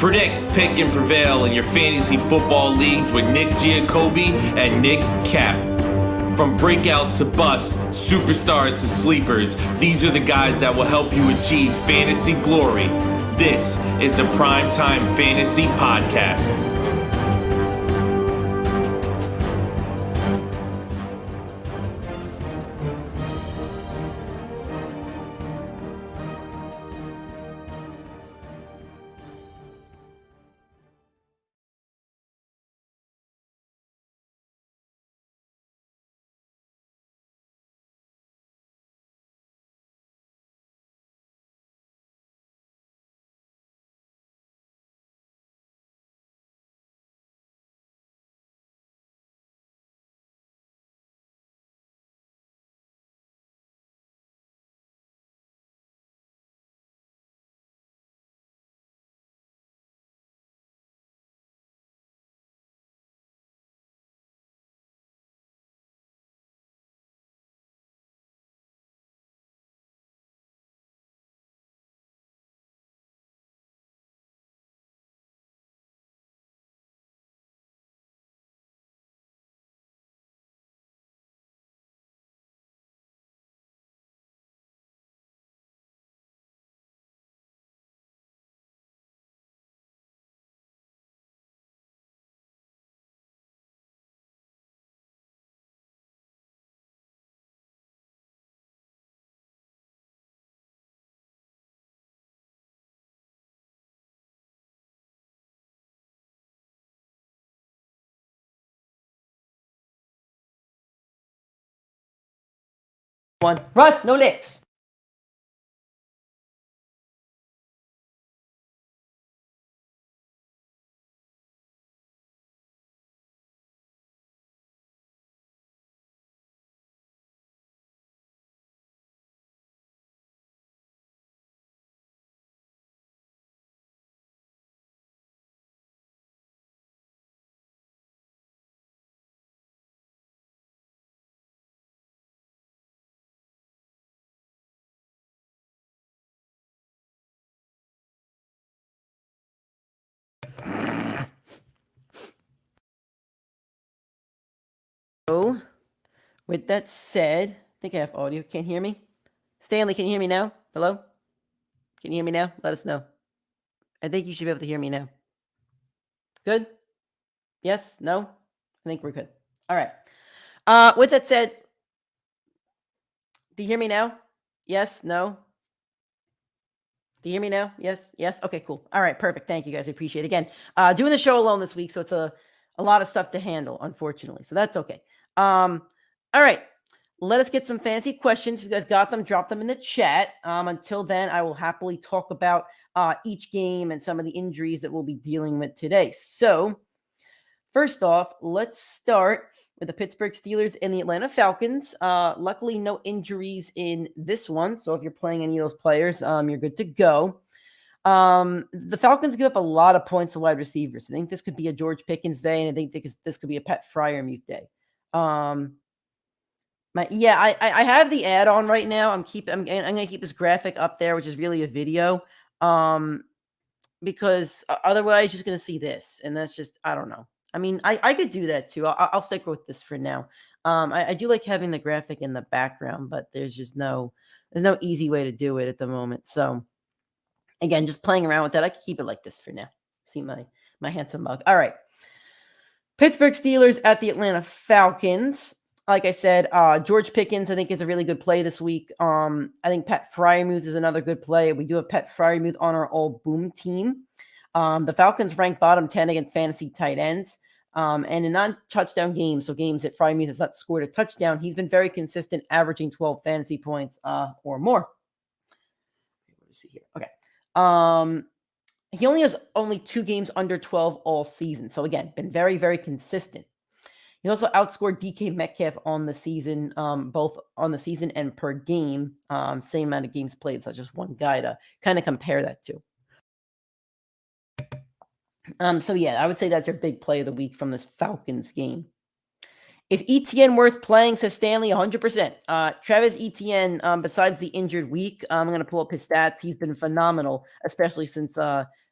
Predict, pick, and prevail in your fantasy football leagues with Nick Giacobbe and Nick Cap. From breakouts to busts, superstars to sleepers, these are the guys that will help you achieve fantasy glory. This is the PrimeTime Fantasy Podcast. One. Russ, no licks. So, with that said, I think I have audio. Can't hear me? Stanley, can you hear me now? Hello? Can you hear me now? Let us know. I think you should be able to hear me now. Good? Yes? No? I think we're good. All right. With that said, do you hear me now? Yes? No? Do you hear me now? Yes? Yes? Okay, cool. All right, perfect. Thank you guys. I appreciate it. Again, doing the show alone this week, so it's a lot of stuff to handle, unfortunately. So that's okay. All right. Let us get some fantasy questions. If you guys got them, drop them in the chat. Until then, I will happily talk about each game and some of the injuries that we'll be dealing with today. So, first off, let's start with the Pittsburgh Steelers and the Atlanta Falcons. Luckily, no injuries in this one. So if you're playing any of those players, you're good to go. The Falcons give up a lot of points to wide receivers. I think this could be a George Pickens day, and I think this could be a Pat Freiermuth day. I have the ad on right now. I'm going to keep this graphic up there, which is really a video. Because otherwise you're just going to see this, and that's just, I don't know. I mean, I could do that too. I'll stick with this for now. I do like having the graphic in the background, but there's no easy way to do it at the moment. So again, just playing around with that. I could keep it like this for now. See my handsome mug. All right. Pittsburgh Steelers at the Atlanta Falcons. Like I said, George Pickens, I think, is a really good play this week. I think Pat Freiermuth is another good play. We do have Pat Freiermuth on our all-boom team. The Falcons rank bottom 10 against fantasy tight ends. And in non-touchdown games, so games that Freiermuth has not scored a touchdown, he's been very consistent, averaging 12 fantasy points or more. Let's see here. Okay. He only has 2 games under 12 all season. So again, been very, very consistent. He also outscored DK Metcalf on the season, both on the season and per game. Same amount of games played, so that's just one guy to kind of compare that to. So yeah, I would say that's your big play of the week from this Falcons game. Is Etienne worth playing? Says Stanley, 100%. Travis Etienne, besides the injured week, I'm going to pull up his stats. He's been phenomenal, especially since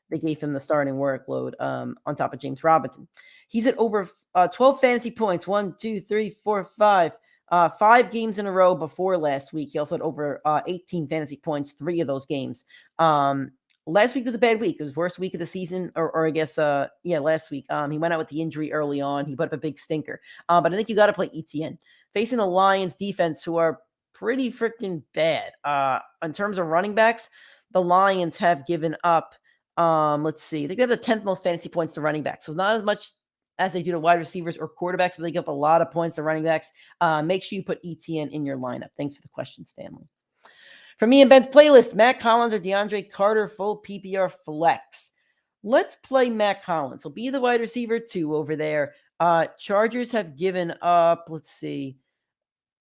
they gave him the starting workload on top of James Robinson. He's at over 12 fantasy points. 1, 2, 3, 4, 5. 5 games in a row before last week. He also had over 18 fantasy points, 3 of those games. Last week was a bad week. It was worst week of the season, or I guess, last week. He went out with the injury early on. He put up a big stinker. But I think you got to play ETN. Facing the Lions defense, who are pretty freaking bad. In terms of running backs, the Lions have given up, let's see, they give the 10th most fantasy points to running backs. So not as much as they do to wide receivers or quarterbacks, but they give up a lot of points to running backs. Make sure you put ETN in your lineup. Thanks for the question, Stanley. For me and Ben's playlist, Matt Collins or DeAndre Carter, full PPR flex. Let's play Matt Collins. He'll be the wide receiver 2 over there. Chargers have given up, let's see.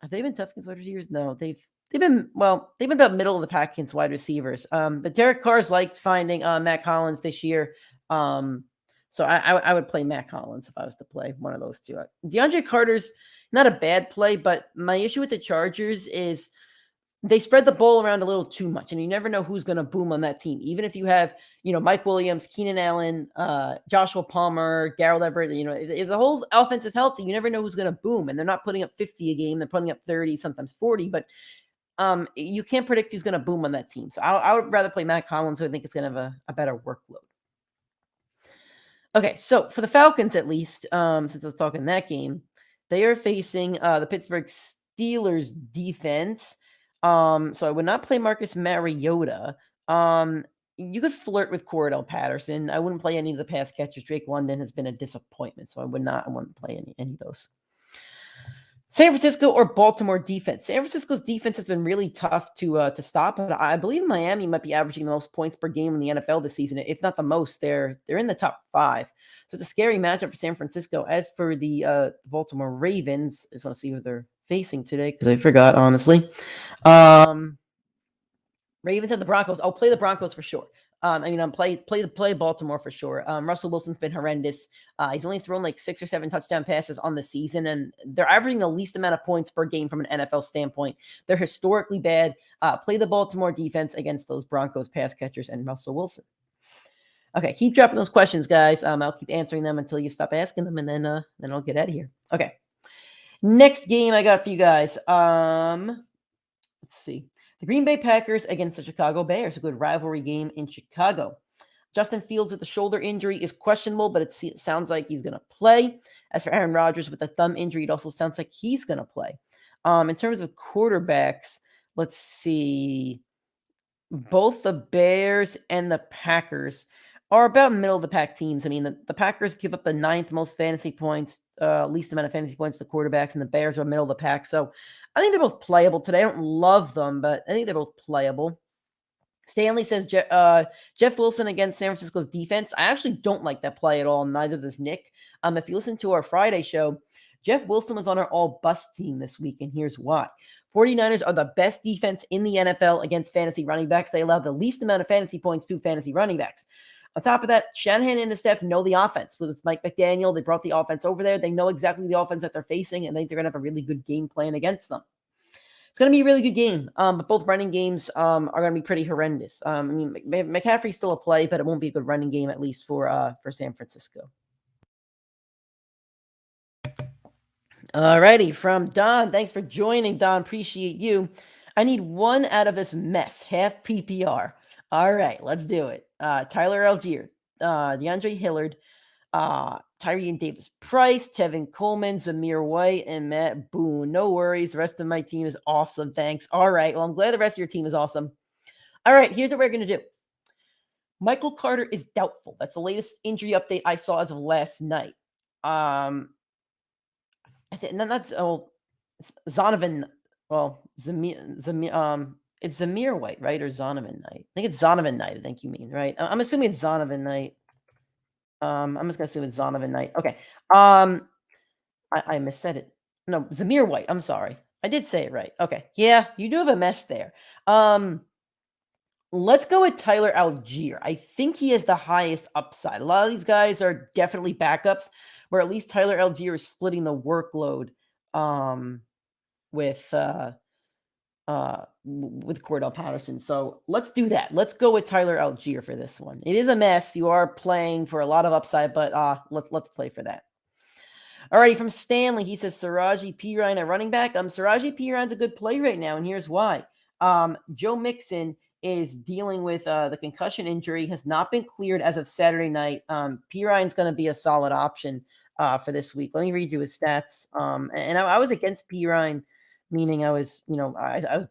Have they been tough against wide receivers? No, they've been the middle of the pack against wide receivers. But Derek Carr's liked finding Matt Collins this year. So I would play Matt Collins if I was to play one of those 2. DeAndre Carter's not a bad play, but my issue with the Chargers is they spread the ball around a little too much, and you never know who's going to boom on that team. Even if you have, Mike Williams, Keenan Allen, Joshua Palmer, Gerald Everett, if the whole offense is healthy, you never know who's going to boom. And they're not putting up 50 a game; they're putting up 30, sometimes 40. But you can't predict who's going to boom on that team. So I would rather play Matt Collins, who I think is going to have a better workload. Okay, so for the Falcons, at least, since I was talking that game, they are facing the Pittsburgh Steelers defense. So I would not play Marcus Mariota. You could flirt with Cordell Patterson. I wouldn't play any of the pass catchers. Drake London has been a disappointment, so I wouldn't play any of those. San Francisco or Baltimore defense. San Francisco's defense has been really tough to stop, but I believe Miami might be averaging the most points per game in the NFL this season. If not the most, they're in the top 5. So it's a scary matchup for San Francisco. As for the Baltimore Ravens, I just want to see who they're facing today because I forgot, honestly. Ravens and the Broncos. I'll play the Broncos for sure. Play Baltimore for sure. Russell Wilson's been horrendous. He's only thrown like 6 or 7 touchdown passes on the season, and they're averaging the least amount of points per game from an NFL standpoint. They're historically bad. Play the Baltimore defense against those Broncos pass catchers and Russell Wilson. Okay, keep dropping those questions, guys. I'll keep answering them until you stop asking them, and then I'll get out of here. Okay. Next game I got for you guys. Let's see. The Green Bay Packers against the Chicago Bears. A good rivalry game in Chicago. Justin Fields with the shoulder injury is questionable, but it sounds like he's going to play. As for Aaron Rodgers with the thumb injury, it also sounds like he's going to play. In terms of quarterbacks, let's see. Both the Bears and the Packers are about middle of the pack teams. I mean, the Packers give up the 9th most fantasy points, least amount of fantasy points to quarterbacks, and the Bears are middle of the pack. So I think they're both playable today. I don't love them, but I think they're both playable. Stanley says Jeff Wilson against San Francisco's defense. I actually don't like that play at all. Neither does Nick. If you listen to our Friday show, Jeff Wilson was on our all-bust team this week, and here's why. 49ers are the best defense in the NFL against fantasy running backs. They allow the least amount of fantasy points to fantasy running backs. On top of that, Shanahan and his staff know the offense. With Mike McDaniel, they brought the offense over there. They know exactly the offense that they're facing, and I think they're going to have a really good game plan against them. It's going to be a really good game, but both running games are going to be pretty horrendous. McCaffrey's still a play, but it won't be a good running game, at least for San Francisco. All righty, from Don. Thanks for joining, Don. Appreciate you. I need one out of this mess, half PPR. All right, let's do it. Tyler Algier, DeAndre Hillard, Tyrion Davis-Price, Tevin Coleman, Zamir White, and Matt Boone. No worries. The rest of my team is awesome. Thanks. All right. Well, I'm glad the rest of your team is awesome. All right. Here's what we're going to do. Michael Carter is doubtful. That's the latest injury update I saw as of last night. Zonovan. Well, Zamir. It's Zamir White, right? Or Zonovan Knight? I think it's Zonovan Knight. I think you mean, right? I'm assuming it's Zonovan Knight. I'm just gonna assume it's Zonovan Knight. Okay. I missaid it. No, Zamir White. I'm sorry. I did say it right. Okay. Yeah, you do have a mess there. Let's go with Tyler Algier. I think he has the highest upside. A lot of these guys are definitely backups, where at least Tyler Algier is splitting the workload with with Cordell Patterson. So let's do that. Let's go with Tyler Algier for this one. It is a mess. You are playing for a lot of upside, but let's play for that. Alrighty, from Stanley, he says Saraji Perine at running back. Saraji Perine's a good play right now, and here's why. Joe Mixon is dealing with the concussion injury, has not been cleared as of Saturday night. Perine's going to be a solid option for this week. Let me read you his stats. And I was against Perine, meaning I was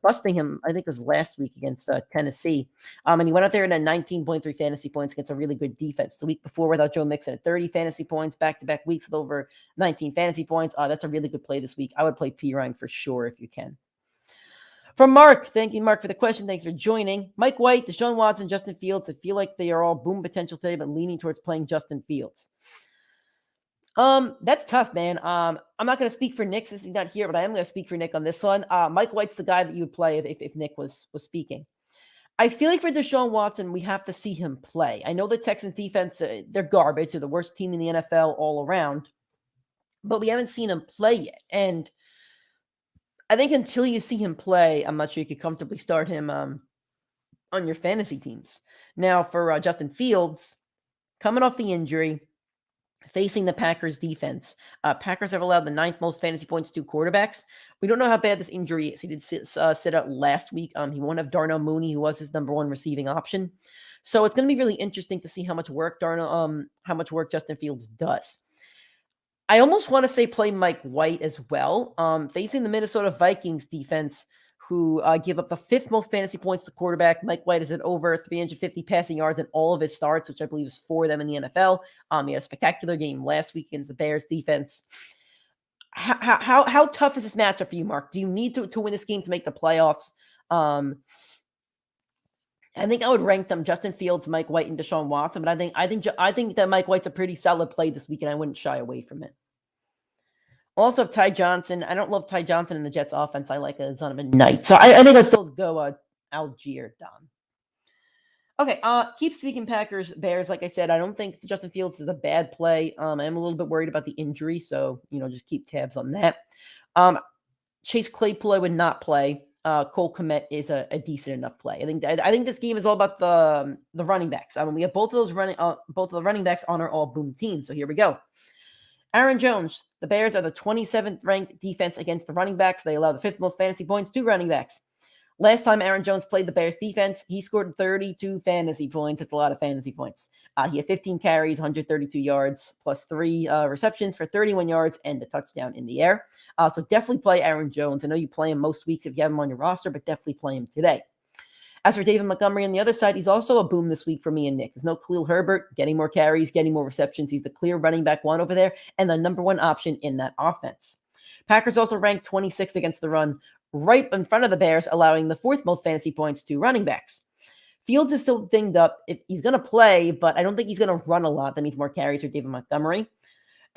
busting him, I think it was last week against Tennessee. And he went out there and had 19.3 fantasy points against a really good defense. The week before without Joe Mixon at 30 fantasy points, back-to-back weeks with over 19 fantasy points. That's a really good play this week. I would play Perine for sure if you can. From Mark, thank you, Mark, for the question. Thanks for joining. Mike White, Deshaun Watson, Justin Fields. I feel like they are all boom potential today, but leaning towards playing Justin Fields. That's tough, man. I'm not going to speak for Nick since he's not here, but I am going to speak for Nick on this one. Mike White's the guy that you would play if Nick was speaking. I feel like for Deshaun Watson, we have to see him play. I know the Texans defense, they're garbage. They're the worst team in the NFL all around, but we haven't seen him play yet. And I think until you see him play, I'm not sure you could comfortably start him on your fantasy teams. Now, for Justin Fields, coming off the injury, facing the Packers defense. Packers have allowed the 9th most fantasy points to quarterbacks. We don't know how bad this injury is. He did sit out last week. He won't have Darnell Mooney, who was his number one receiving option. So it's going to be really interesting to see how much work Justin Fields does. I almost want to say play Mike White as well. Facing the Minnesota Vikings defense, who give up the 5th most fantasy points to quarterback. Mike White is at over 350 passing yards in all of his starts, which I believe is 4 of them in the NFL. He had a spectacular game last week against the Bears defense. How tough is this matchup for you, Mark? Do you need to win this game to make the playoffs? I think I would rank them Justin Fields, Mike White, and Deshaun Watson, but I think that Mike White's a pretty solid play this week, and I wouldn't shy away from it. Also have Ty Johnson. I don't love Ty Johnson in the Jets offense. I like a Zonovan Knight. So I think I'll still go Algier, Don. Okay, keep speaking Packers, Bears. Like I said, I don't think Justin Fields is a bad play. I am a little bit worried about the injury, so, just keep tabs on that. Chase Claypool I would not play. Cole Kmet is a decent enough play. I think this game is all about the running backs. We have both of the running backs on our all boom team. So here we go. Aaron Jones, the Bears are the 27th ranked defense against the running backs. They allow the 5th most fantasy points to running backs. Last time Aaron Jones played the Bears defense, he scored 32 fantasy points. It's a lot of fantasy points. He had 15 carries, 132 yards, plus 3 receptions for 31 yards and a touchdown in the air. So definitely play Aaron Jones. I know you play him most weeks if you have him on your roster, but definitely play him today. As for David Montgomery on the other side, he's also a boom this week for me and Nick. There's no Khalil Herbert getting more carries, getting more receptions. He's the clear running back 1 over there and the number 1 option in that offense. Packers also ranked 26th against the run, right in front of the Bears, allowing the 4th most fantasy points to running backs. Fields is still dinged up. If he's going to play, but I don't think he's going to run a lot. That means more carries for David Montgomery.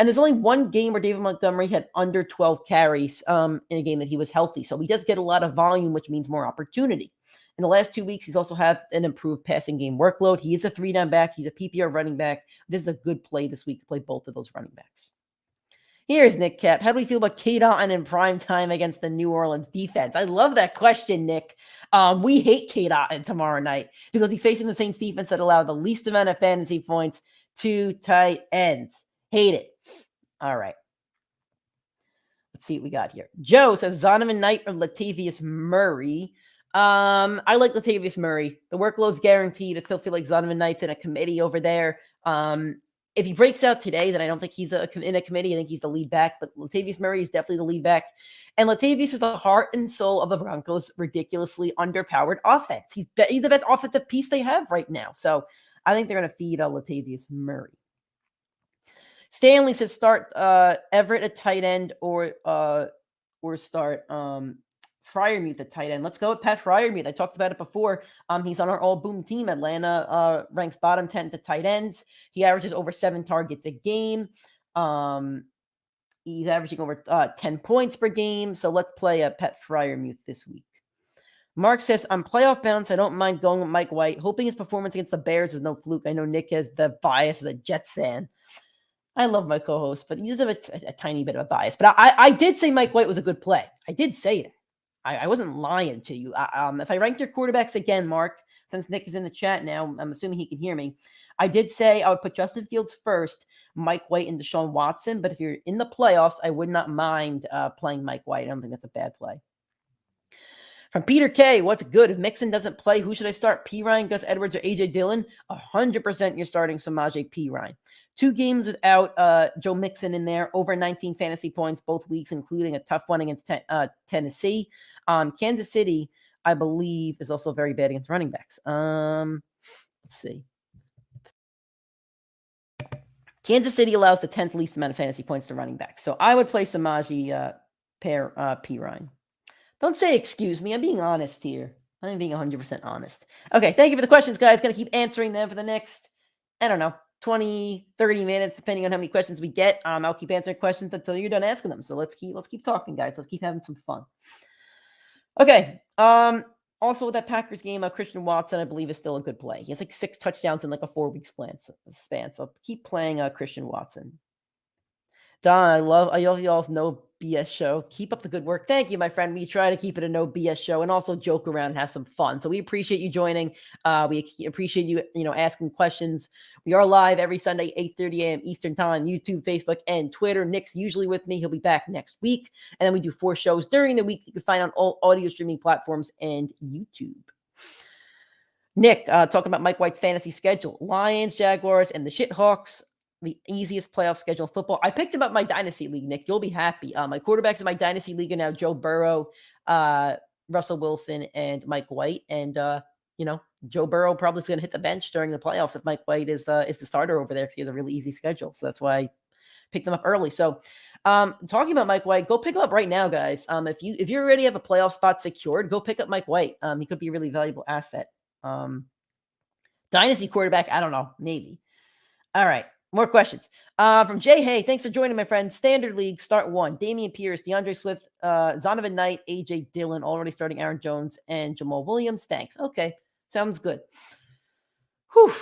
And there's only one game where David Montgomery had under 12 carries in a game that he was healthy. So he does get a lot of volume, which means more opportunity. In the last 2 weeks, he's also had an improved passing game workload. He is a 3-down back. He's a PPR running back. This is a good play this week to play both of those running backs. Here's Nick Cap. How do we feel about Kate Otten in prime time against the New Orleans defense? I love that question, Nick. We hate Kate Otten tomorrow night because he's facing the Saints defense that allowed the least amount of fantasy points to tight ends. Hate it. All right. Let's see what we got here. Joe says Zonovan Knight or Latavius Murray. I like Latavius Murray. The workload's guaranteed. I still feel like Zonovan Knight's in a committee over there. If he breaks out today, then I don't think he's in a committee. I think he's the lead back, but Latavius Murray is definitely the lead back. And Latavius is the heart and soul of the Broncos' ridiculously underpowered offense. He's the best offensive piece they have right now. So I think they're going to feed Latavius Murray. Stanley says start Everett at tight end or start Freiermuth at tight end. Let's go with Pat Freiermuth. I talked about it before. He's on our all-boom team. Atlanta ranks bottom 10 to tight ends. He averages over 7 targets a game. He's averaging over 10 points per game. So let's play Pat Freiermuth this week. Mark says, on playoff bounce, I don't mind going with Mike White. Hoping his performance against the Bears is no fluke. I know Nick has the bias of the Jets fan. I love my co-host, but he does have a tiny bit of a bias. But I did say Mike White was a good play. I did say that. I wasn't lying to you. If I ranked your quarterbacks again, Mark, since Nick is in the chat now, I'm assuming he can hear me. I did say I would put Justin Fields first, Mike White, and Deshaun Watson. But if you're in the playoffs, I would not mind playing Mike White. I don't think that's a bad play. From Peter K, what's good? If Mixon doesn't play, who should I start? P. Ryan, Gus Edwards, or A.J. Dillon? 100% you're starting Samaje P. Ryan. 2 games without Joe Mixon in there, over 19 fantasy points both weeks, including a tough one against Tennessee. Kansas City, I believe, is also very bad against running backs. Let's see. Kansas City allows the 10th least amount of fantasy points to running backs. So I would play Samaje P. Ryan. Don't say excuse me. I'm being honest here. I'm being 100% honest. Okay, thank you for the questions, guys. Going to keep answering them for the next, 20, 30 minutes, depending on how many questions we get. I'll keep answering questions until you're done asking them. So let's keep talking, guys. Let's keep having some fun. Okay. Also with that Packers game, Christian Watson, I believe, is still a good play. He has like 6 touchdowns in like a 4-week span. So keep playing Christian Watson. Don, I love y'all's no BS show. Keep up the good work. Thank you, my friend. We try to keep it a no BS show and also joke around and have some fun. So we appreciate you joining. We appreciate you, asking questions. We are live every Sunday, 8:30 a.m. Eastern Time, YouTube, Facebook, and Twitter. Nick's usually with me. He'll be back next week. And then we do 4 shows during the week you can find on all audio streaming platforms and YouTube. Nick, talking about Mike White's fantasy schedule. Lions, Jaguars, and the Shithawks. The easiest playoff schedule in football. I picked him up my dynasty league, Nick. You'll be happy. My quarterbacks in my dynasty league are now Joe Burrow, Russell Wilson, and Mike White. And Joe Burrow probably is going to hit the bench during the playoffs if Mike White is the starter over there because he has a really easy schedule. So that's why I picked him up early. So talking about Mike White, go pick him up right now, guys. If you already have a playoff spot secured, go pick up Mike White. He could be a really valuable asset. Dynasty quarterback, I don't know, maybe. All right. More questions. From Jay, hey, thanks for joining, my friend. Standard League, start 1. Dameon Pierce, DeAndre Swift, Zonovan Knight, A.J. Dillon, already starting Aaron Jones, and Jamal Williams. Thanks. Okay, sounds good. Whew.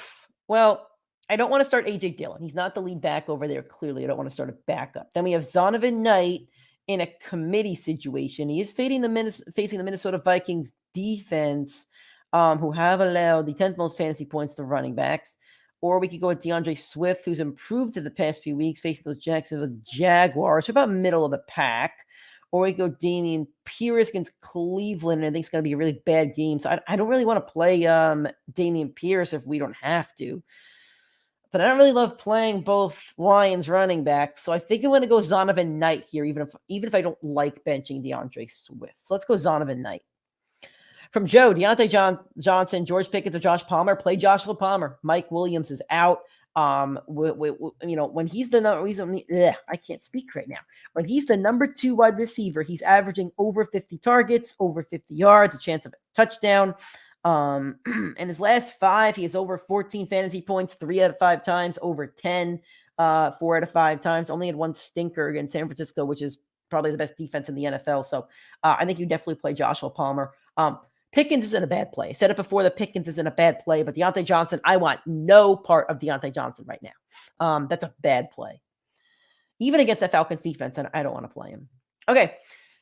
Well, I don't want to start A.J. Dillon. He's not the lead back over there, clearly. I don't want to start a backup. Then we have Zonovan Knight in a committee situation. He is facing the Minnesota Vikings defense, who have allowed the 10th most fantasy points to running backs. Or we could go with DeAndre Swift, who's improved in the past few weeks, facing those Jacksonville Jaguars, who are about middle of the pack. Or we could go Dameon Pierce against Cleveland, and I think it's going to be a really bad game. So I don't really want to play Dameon Pierce if we don't have to. But I don't really love playing both Lions running backs. So I think I'm going to go Zonovan Knight here, even if I don't like benching DeAndre Swift. So let's go Zonovan Knight. From Joe, Deontay Johnson, George Pickens, or Josh Palmer, play Joshua Palmer. Mike Williams is out. When he's I can't speak right now. When he's the number 2 wide receiver, he's averaging over 50 targets, over 50 yards, a chance of a touchdown. In his last 5, he has over 14 fantasy points, 3 out of 5 times, over 10, 4 out of 5 times. Only had 1 stinker against San Francisco, which is probably the best defense in the NFL. So I think you definitely play Joshua Palmer. Pickens isn't a bad play. I said it before, the Pickens isn't a bad play, but Deontay Johnson, I want no part of Deontay Johnson right now. That's a bad play. Even against the Falcons defense, and I don't want to play him. Okay.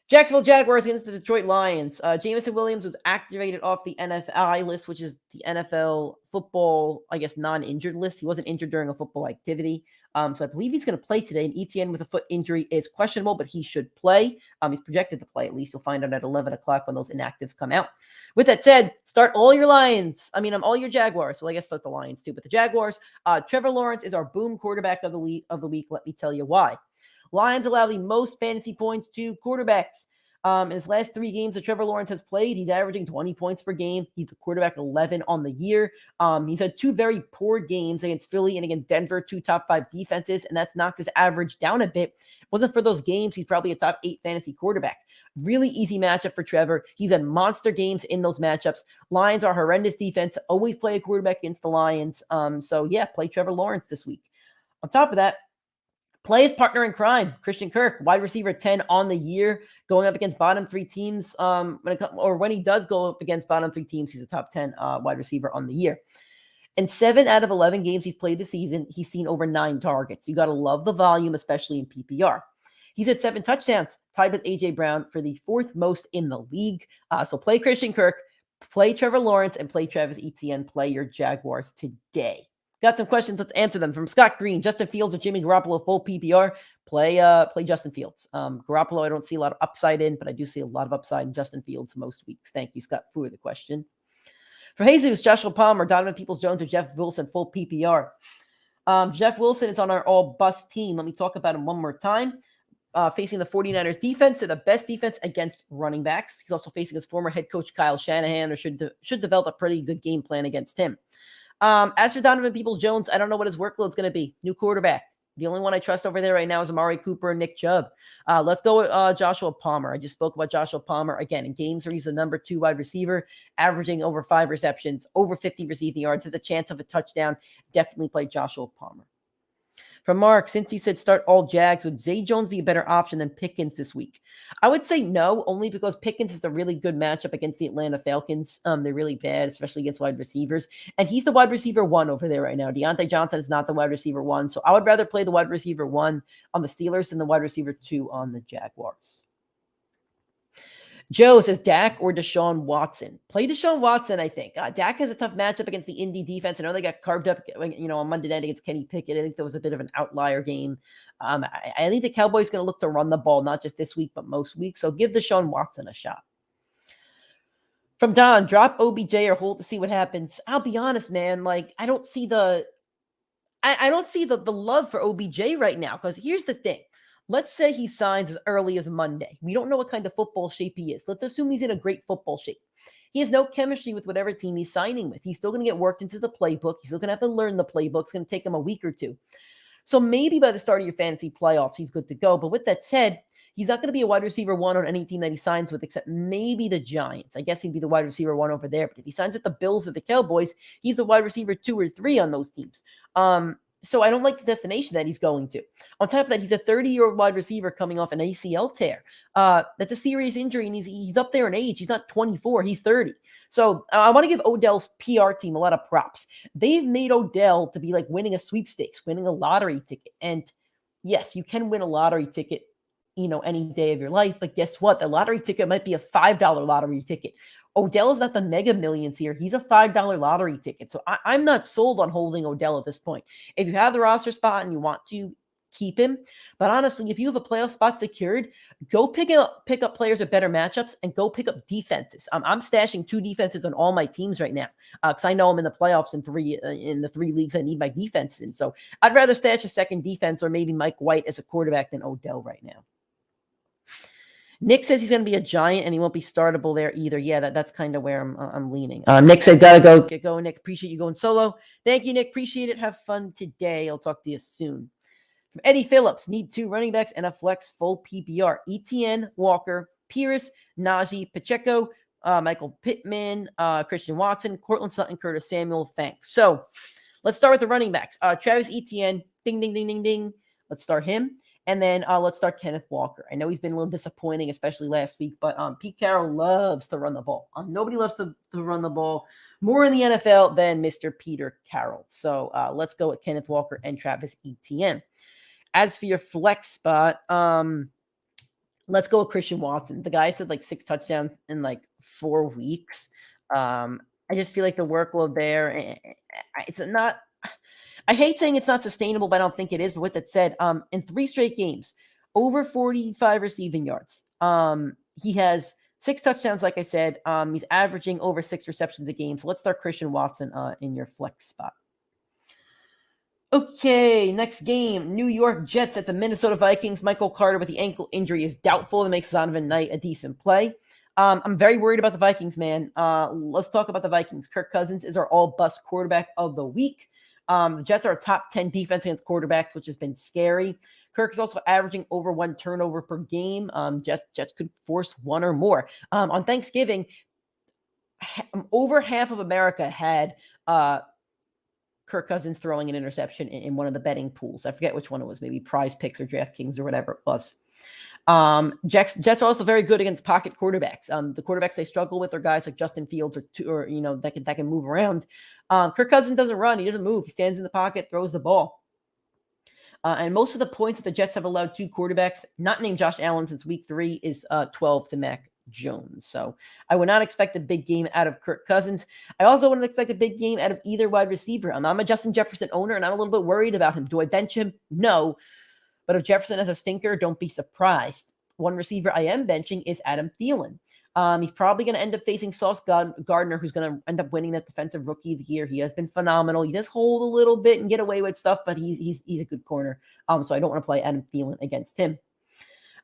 Jacksonville Jaguars against the Detroit Lions. Jameson Williams was activated off the NFL list, which is the NFL football, non-injured list. He wasn't injured during a football activity. So I believe he's going to play today. And ETN with a foot injury is questionable, but he should play. He's projected to play at least. You'll find out at 11 o'clock when those inactives come out. With that said, start all your Lions. All your Jaguars. Well, I guess start the Lions too. But the Jaguars, Trevor Lawrence is our boom quarterback of the week. Let me tell you why. Lions allow the most fantasy points to quarterbacks. In his last 3 games that Trevor Lawrence has played, he's averaging 20 points per game. He's the quarterback 11 on the year. He's had 2 very poor games against Philly and against Denver, 2 top 5 defenses, and that's knocked his average down a bit. If it wasn't for those games, he's probably a top 8 fantasy quarterback. Really easy matchup for Trevor. He's had monster games in those matchups. Lions are horrendous defense. Always play a quarterback against the Lions. Play Trevor Lawrence this week. On top of that, play his partner in crime, Christian Kirk, wide receiver 10 on the year, going up against bottom 3 teams. When he does go up against bottom 3 teams, he's a top 10 wide receiver on the year. In 7 out of 11 games he's played this season, he's seen over 9 targets. You got to love the volume, especially in PPR. He's at 7 touchdowns, tied with A.J. Brown for the 4th most in the league. So play Christian Kirk, play Trevor Lawrence, and play Travis Etienne. Play your Jaguars today. Got some questions. Let's answer them. From Scott Green, Justin Fields or Jimmy Garoppolo, full PPR. Play Justin Fields. Garoppolo, I don't see a lot of upside in, but I do see a lot of upside in Justin Fields most weeks. Thank you, Scott, for the question. For Jesus, Joshua Palmer, Donovan Peoples-Jones, or Jeff Wilson, full PPR. Jeff Wilson is on our all-bust team. Let me talk about him one more time. Facing the 49ers defense, they're the best defense against running backs. He's also facing his former head coach, Kyle Shanahan, or should develop a pretty good game plan against him. As for Donovan Peoples-Jones, I don't know what his workload is going to be. New quarterback. The only one I trust over there right now is Amari Cooper and Nick Chubb. Let's go with Joshua Palmer. I just spoke about Joshua Palmer. Again, in games where he's the number 2 wide receiver, averaging over 5 receptions, over 50 receiving yards, has a chance of a touchdown. Definitely play Joshua Palmer. From Mark, since you said start all Jags, would Zay Jones be a better option than Pickens this week? I would say no, only because Pickens is a really good matchup against the Atlanta Falcons. They're really bad, especially against wide receivers. And he's the wide receiver 1 over there right now. Deontay Johnson is not the wide receiver 1. So I would rather play the wide receiver 1 on the Steelers than the wide receiver 2 on the Jaguars. Joe says Dak or Deshaun Watson. Play Deshaun Watson, I think. Dak has a tough matchup against the Indy defense. I know they got carved up, on Monday night against Kenny Pickett. I think that was a bit of an outlier game. I think the Cowboys going to look to run the ball, not just this week, but most weeks. So give Deshaun Watson a shot. From Don, drop OBJ or hold to see what happens. I'll be honest, man. I don't see the love for OBJ right now, because here's the thing. Let's say he signs as early as Monday. We don't know what kind of football shape he is. Let's assume he's in a great football shape. He has no chemistry with whatever team he's signing with. He's still going to get worked into the playbook. He's still going to have to learn the playbook. It's going to take him a week or 2. So maybe by the start of your fantasy playoffs, he's good to go. But with that said, he's not going to be a wide receiver 1 on any team that he signs with, except maybe the Giants. I guess he'd be the wide receiver 1 over there. But if he signs with the Bills or the Cowboys, he's the wide receiver 2 or 3 on those teams. So I don't like the destination that he's going to. On top of that, he's a 30-year-old wide receiver coming off an ACL tear. That's a serious injury, and he's up there in age. He's not 24. He's 30. So I want to give Odell's PR team a lot of props. They've made Odell to be like winning a sweepstakes, winning a lottery ticket. And yes, you can win a lottery ticket, any day of your life. But guess what? The lottery ticket might be a $5 lottery ticket. Odell is not the mega millions here. He's a $5 lottery ticket. So I'm not sold on holding Odell at this point. If you have the roster spot and you want to keep him, but honestly, if you have a playoff spot secured, go pick up players with better matchups and go pick up defenses. I'm stashing 2 defenses on all my teams right now because I know I'm in the playoffs in the 3 leagues I need my defense in. So I'd rather stash a second defense or maybe Mike White as a quarterback than Odell right now. Nick says he's going to be a Giant and he won't be startable there either. Yeah, that's kind of where I'm leaning. Nick said, gotta go. Get going, Nick. Appreciate you going solo. Thank you, Nick. Appreciate it. Have fun today. I'll talk to you soon. From Eddie Phillips, need 2 running backs and a flex full PPR. Etienne, Walker, Pierce, Najee, Pacheco, Michael Pittman, Christian Watson, Cortland Sutton, Curtis Samuel. Thanks. So let's start with the running backs. Travis Etienne, ding, ding, ding, ding, ding. Let's start him. And then let's start Kenneth Walker. I know he's been a little disappointing, especially last week, but Pete Carroll loves to run the ball. Nobody loves to run the ball more in the NFL than Mr. Peter Carroll. So let's go with Kenneth Walker and Travis Etienne. As for your flex spot, let's go with Christian Watson. The guy said 6 touchdowns in 4 weeks. I just feel like the workload there, it's not... I hate saying it's not sustainable, but I don't think it is. But with that said, in 3 straight games, over 45 receiving yards. He has 6 touchdowns, like I said. He's averaging over 6 receptions a game. So let's start Christian Watson in your flex spot. Okay, next game. New York Jets at the Minnesota Vikings. Michael Carter with the ankle injury is doubtful. That makes Zonovan Knight a decent play. I'm very worried about the Vikings, man. Let's talk about the Vikings. Kirk Cousins is our all-bust quarterback of the week. The Jets are a top 10 defense against quarterbacks, which has been scary. Kirk is also averaging over 1 turnover per game. Jets could force 1 or more. On Thanksgiving, over half of America had Kirk Cousins throwing an interception in one of the betting pools. I forget which one it was, maybe Prize Picks or DraftKings or whatever it was. Jets are also very good against pocket quarterbacks. The quarterbacks they struggle with are guys like Justin Fields or that can move around. Kirk Cousins doesn't run. He doesn't move. He stands in the pocket, throws the ball. And most of the points that the Jets have allowed two quarterbacks, not named Josh Allen since week 3, is 12 to Mac Jones. So I would not expect a big game out of Kirk Cousins. I also wouldn't expect a big game out of either wide receiver. I'm a Justin Jefferson owner, and I'm a little bit worried about him. Do I bench him? No. But if Jefferson has a stinker, don't be surprised. One receiver I am benching is Adam Thielen. He's probably going to end up facing Sauce Gardner, who's going to end up winning that Defensive Rookie of the Year. He has been phenomenal. He does hold a little bit and get away with stuff, but he's a good corner. So I don't want to play Adam Thielen against him.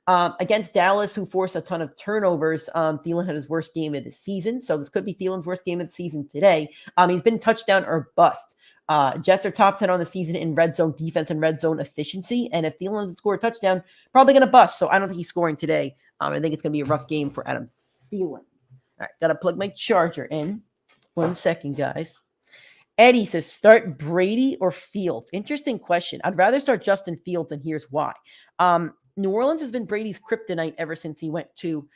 Against Dallas, who forced a ton of turnovers, Thielen had his worst game of the season. So this could be Thielen's worst game of the season today. He's been touchdown or bust. Jets are top 10 on the season in red zone defense and red zone efficiency. And if Thielen doesn't score a touchdown, probably going to bust. So I don't think he's scoring today. I think it's going to be a rough game for Adam Thielen. All right, got to plug my charger in. 1 second, guys. Eddie says, start Brady or Fields? Interesting question. I'd rather start Justin Fields, and here's why. New Orleans has been Brady's kryptonite ever since he went to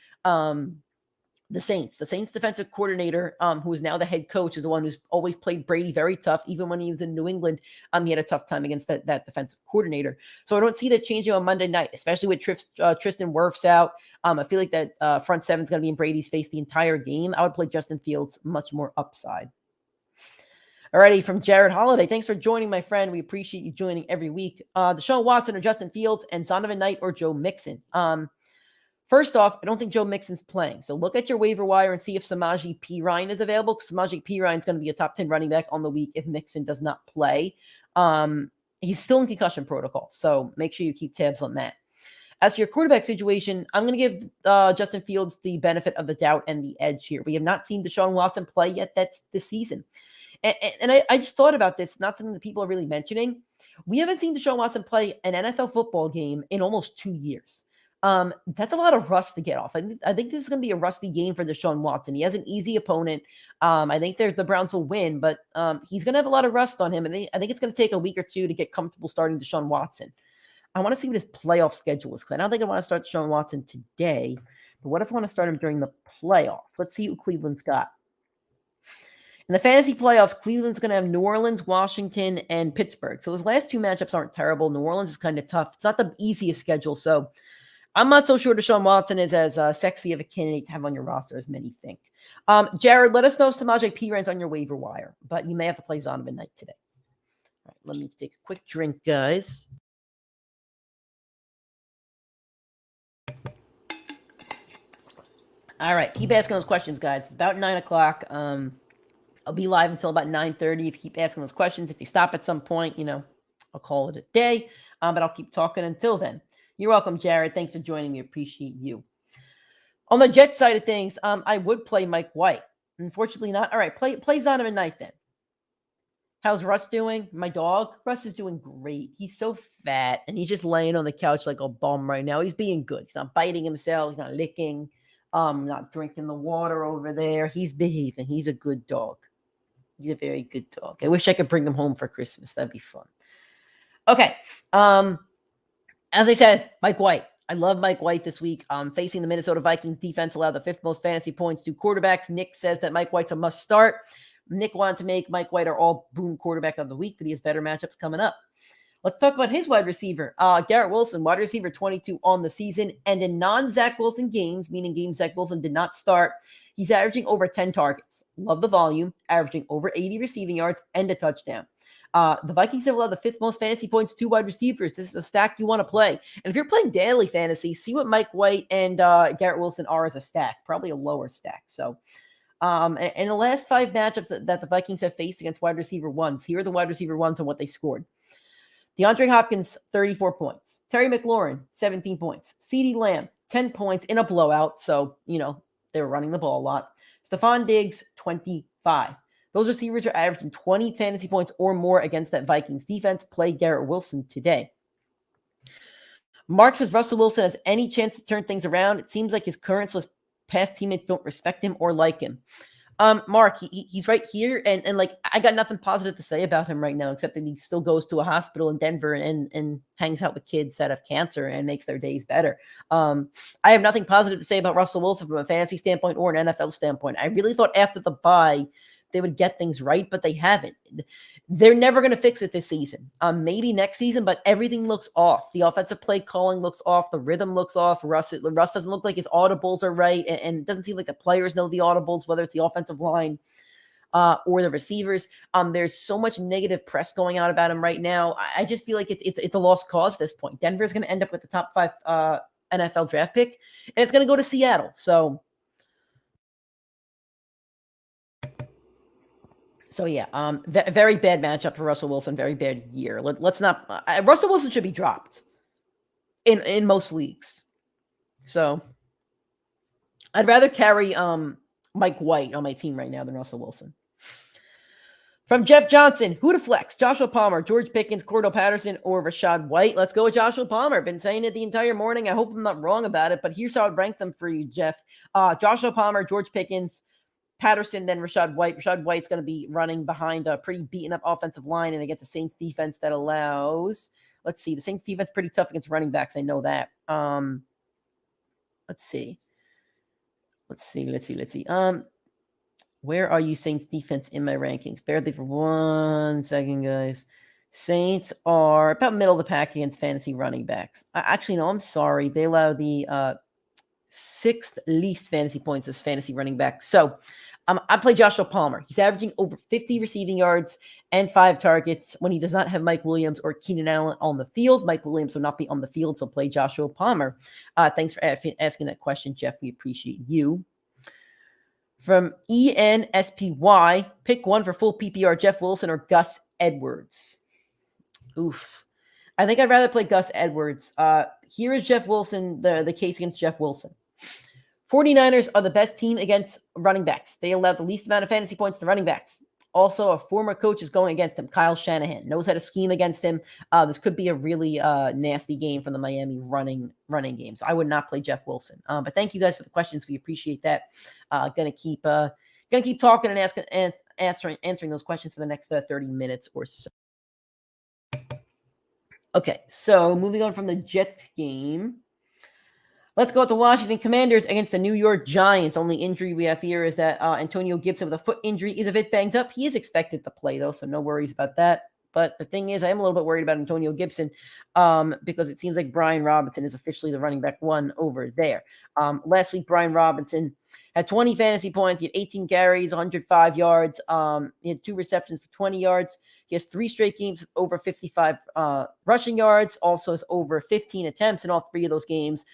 the Saints. The Saints defensive coordinator, who is now the head coach, is the one who's always played Brady very tough. Even when he was in New England, he had a tough time against that defensive coordinator. So I don't see that changing on Monday night, especially with Tristan Wirfs out. I feel like that front seven is going to be in Brady's face the entire game. I would play Justin Fields, much more upside. Alrighty, from Jared Holiday. Thanks for joining, my friend. We appreciate you joining every week. Deshaun Watson or Justin Fields, and Zonovan Knight or Joe Mixon. First off, I don't think Joe Mixon's playing. So look at your waiver wire and see if Samaje Perine is available, because Samaje Perine is going to be a top 10 running back on the week if Mixon does not play. He's still in concussion protocol, so make sure you keep tabs on that. As for your quarterback situation, I'm going to give Justin Fields the benefit of the doubt and the edge here. We have not seen Deshaun Watson play yet this season. And I just thought about this, not something that people are really mentioning. We haven't seen Deshaun Watson play an NFL football game in almost 2 years. That's a lot of rust to get off. I think this is going to be a rusty game for Deshaun Watson. He has an easy opponent. I think the Browns will win, but he's going to have a lot of rust on him. And I think it's going to take a week or two to get comfortable starting Deshaun Watson. I want to see what his playoff schedule is, because I don't think I want to start Deshaun Watson today. But what if I want to start him during the playoffs? Let's see who Cleveland's got. In the fantasy playoffs, Cleveland's going to have New Orleans, Washington, and Pittsburgh. So those last two matchups aren't terrible. New Orleans is kind of tough. It's not the easiest schedule. So I'm not so sure Deshaun Watson is as sexy of a candidate to have on your roster as many think. Jared, let us know if Samaje Perine's on your waiver wire, but you may have to play Zonovan Knight today. All right, let me take a quick drink, guys. All right, keep asking those questions, guys. It's about 9 o'clock. I'll be live until about 9:30. If you keep asking those questions, if you stop at some point, I'll call it a day. But I'll keep talking until then. You're welcome, Jared. Thanks for joining me. Appreciate you. On the Jets side of things, I would play Mike White. Unfortunately not. All right, play Zonovan Knight then. How's Russ doing? My dog? Russ is doing great. He's so fat, and he's just laying on the couch like a bum right now. He's being good. He's not biting himself. He's not licking. Not drinking the water over there. He's behaving. He's a good dog. He's a very good dog. I wish I could bring him home for Christmas. That'd be fun. Okay. As I said, Mike White. I love Mike White this week. Facing the Minnesota Vikings defense allowed the 5th most fantasy points to quarterbacks. Nick says that Mike White's a must start. Nick wanted to make Mike White our all boom quarterback of the week, but he has better matchups coming up. Let's talk about his wide receiver. Garrett Wilson, wide receiver 22 on the season. And in non-Zach Wilson games, meaning games Zach Wilson did not start, he's averaging over 10 targets. Love the volume, averaging over 80 receiving yards and a touchdown. The Vikings have allowed the 5th most fantasy points to wide receivers. This is a stack you want to play. And if you're playing daily fantasy, see what Mike White and Garrett Wilson are as a stack, probably a lower stack. So in the last 5 matchups that the Vikings have faced against wide receiver ones, here are the wide receiver ones and what they scored. DeAndre Hopkins, 34 points. Terry McLaurin, 17 points. CeeDee Lamb, 10 points in a blowout. So, they were running the ball a lot. Stephon Diggs, 25. Those receivers are averaging 20 fantasy points or more against that Vikings defense. Play Garrett Wilson today. Mark says Russell Wilson has any chance to turn things around. It seems like his current past teammates don't respect him or like him. Mark, he's right here, and like I got nothing positive to say about him right now, except that he still goes to a hospital in Denver and hangs out with kids that have cancer and makes their days better. I have nothing positive to say about Russell Wilson from a fantasy standpoint or an NFL standpoint. I really thought after the bye they would get things right, but they haven't. They're never going to fix it this season. Maybe next season, but everything looks off. The offensive play calling looks off. The rhythm looks off. Russ doesn't look like his audibles are right, and it doesn't seem like the players know the audibles, whether it's the offensive line or the receivers. There's so much negative press going out about him right now. I just feel like it's a lost cause at this point. Denver's going to end up with the top 5 NFL draft pick, and it's going to go to Seattle. So yeah, very bad matchup for Russell Wilson. Very bad year. Let's not. Russell Wilson should be dropped in most leagues. So I'd rather carry Mike White on my team right now than Russell Wilson. From Jeff Johnson, who to flex? Joshua Palmer, George Pickens, Cordell Patterson, or Rashad White? Let's go with Joshua Palmer. Been saying it the entire morning. I hope I'm not wrong about it, but here's how I'd rank them for you, Jeff. Joshua Palmer, George Pickens, Patterson, then Rashad White. Rashad White's going to be running behind a pretty beaten up offensive line and against the Saints defense that allows, let's see, the Saints defense pretty tough against running backs. I know that. Let's see. Where are you, Saints defense, in my rankings? Bear with me for 1 second, guys. Saints are about middle of the pack against fantasy running backs. Actually, no, I'm sorry. They allow the 6th least fantasy points as fantasy running back. So I play Joshua Palmer. He's averaging over 50 receiving yards and 5 targets when he does not have Mike Williams or Keenan Allen on the field. Mike Williams will not be on the field, so play Joshua Palmer. Thanks for asking that question, Jeff. We appreciate you. From ENSPY, pick one for full PPR, Jeff Wilson or Gus Edwards. Oof. I think I'd rather play Gus Edwards. Here is Jeff Wilson, the case against Jeff Wilson. 49ers are the best team against running backs. They allow the least amount of fantasy points to running backs. Also, a former coach is going against him. Kyle Shanahan knows how to scheme against him. This could be a really nasty game from the Miami running game. So I would not play Jeff Wilson. But thank you guys for the questions. We appreciate that. Gonna keep talking and answering those questions for the next 30 minutes or so. Okay, so moving on from the Jets game. Let's go with the Washington Commanders against the New York Giants. Only injury we have here is that Antonio Gibson with a foot injury is a bit banged up. He is expected to play, though, so no worries about that. But the thing is, I am a little bit worried about Antonio Gibson because it seems like Brian Robinson is officially the running back 1 over there. Last week, Brian Robinson had 20 fantasy points. He had 18 carries, 105 yards. He had 2 receptions for 20 yards. He has 3 straight games with over 55 rushing yards. Also has over 15 attempts in all 3 of those games.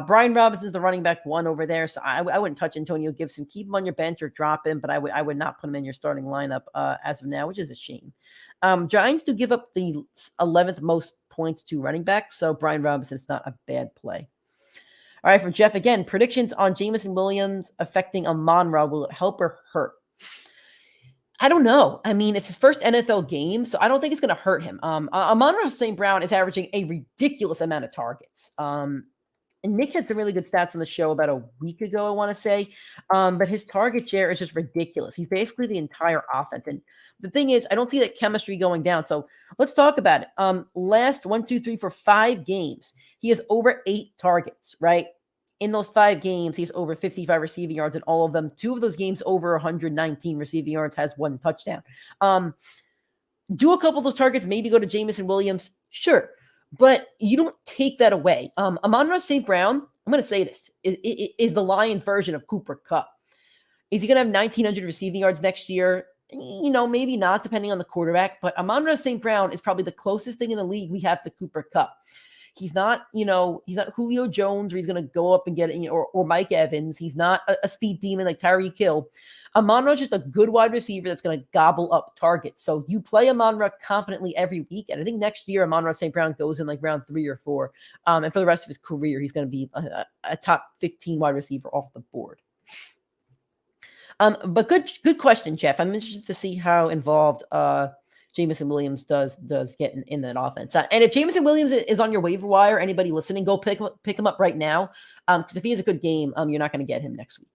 Brian Robinson is the running back 1 over there, so I wouldn't touch Antonio Gibson. Keep him on your bench or drop him, but I would not put him in your starting lineup as of now, which is a shame. Giants do give up the 11th most points to running backs, so Brian Robinson is not a bad play. All right, from Jeff again, predictions on Jameson Williams affecting Amon-Ra. Will it help or hurt? I don't know. I mean, it's his first NFL game, so I don't think it's going to hurt him. Amon-Ra St. Brown is averaging a ridiculous amount of targets. And Nick had some really good stats on the show about a week ago, I want to say. But his target share is just ridiculous. He's basically the entire offense. And the thing is, I don't see that chemistry going down. So let's talk about it. Last 1, 2, 3, 4, 5 games, he has over 8 targets, right? In those 5 games, he has over 55 receiving yards in all of them. 2 of those games over 119 receiving yards, has 1 touchdown. Do a couple of those targets, maybe go to Jameson Williams? Sure. But you don't take that away. Amon-Ra St. Brown, I'm going to say this, is the Lions version of Cooper Kupp. Is he going to have 1,900 receiving yards next year? You know, maybe not, depending on the quarterback. But Amon-Ra St. Brown is probably the closest thing in the league we have to Cooper Kupp. He's not Julio Jones, where he's going to go up and get it, or Mike Evans. He's not a speed demon like Tyreek Hill. Amon-Ra is just a good wide receiver that's going to gobble up targets. So you play Amon-Ra confidently every week. And I think next year, Amon-Ra St. Brown goes in like round 3 or 4. And for the rest of his career, he's going to be a top 15 wide receiver off the board. But good question, Jeff. I'm interested to see how involved Jameson Williams does get in that offense. And if Jameson Williams is on your waiver wire, anybody listening, go pick him up right now. Because if he has a good game, you're not going to get him next week.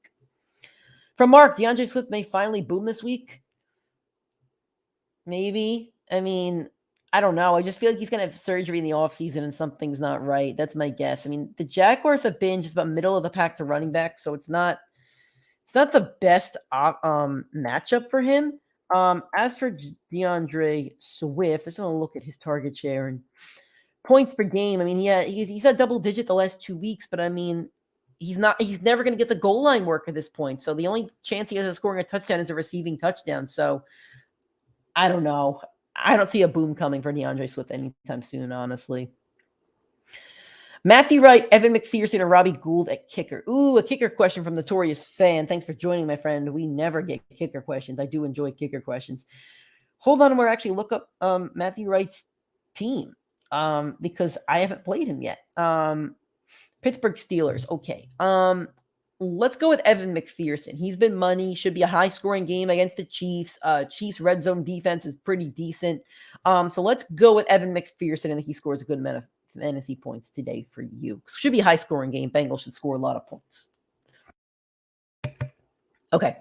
From Mark, DeAndre Swift may finally boom this week. Maybe. I mean, I don't know. I just feel like he's going to have surgery in the offseason and something's not right. That's my guess. I mean, the Jaguars have been just about middle of the pack to running back, so it's not the best matchup for him. As for DeAndre Swift, I just want to look at his target share and points per game. I mean, he's had double digit the last 2 weeks, but I mean, he's never going to get the goal line work at this point. So the only chance he has of scoring a touchdown is a receiving touchdown. So I don't know. I don't see a boom coming for DeAndre Swift anytime soon, honestly. Matthew Wright, Evan McPherson, and Robbie Gould at kicker. Ooh, a kicker question from Notorious Fan. Thanks for joining, my friend. We never get kicker questions. I do enjoy kicker questions. Hold on, we're actually look up Matthew Wright's team because I haven't played him yet. Pittsburgh Steelers. Okay. Let's go with Evan McPherson. He's been money. Should be a high-scoring game against the Chiefs. Chiefs' red zone defense is pretty decent. So let's go with Evan McPherson, and he scores a good amount of fantasy points today for you. Should be a high-scoring game. Bengals should score a lot of points. Okay.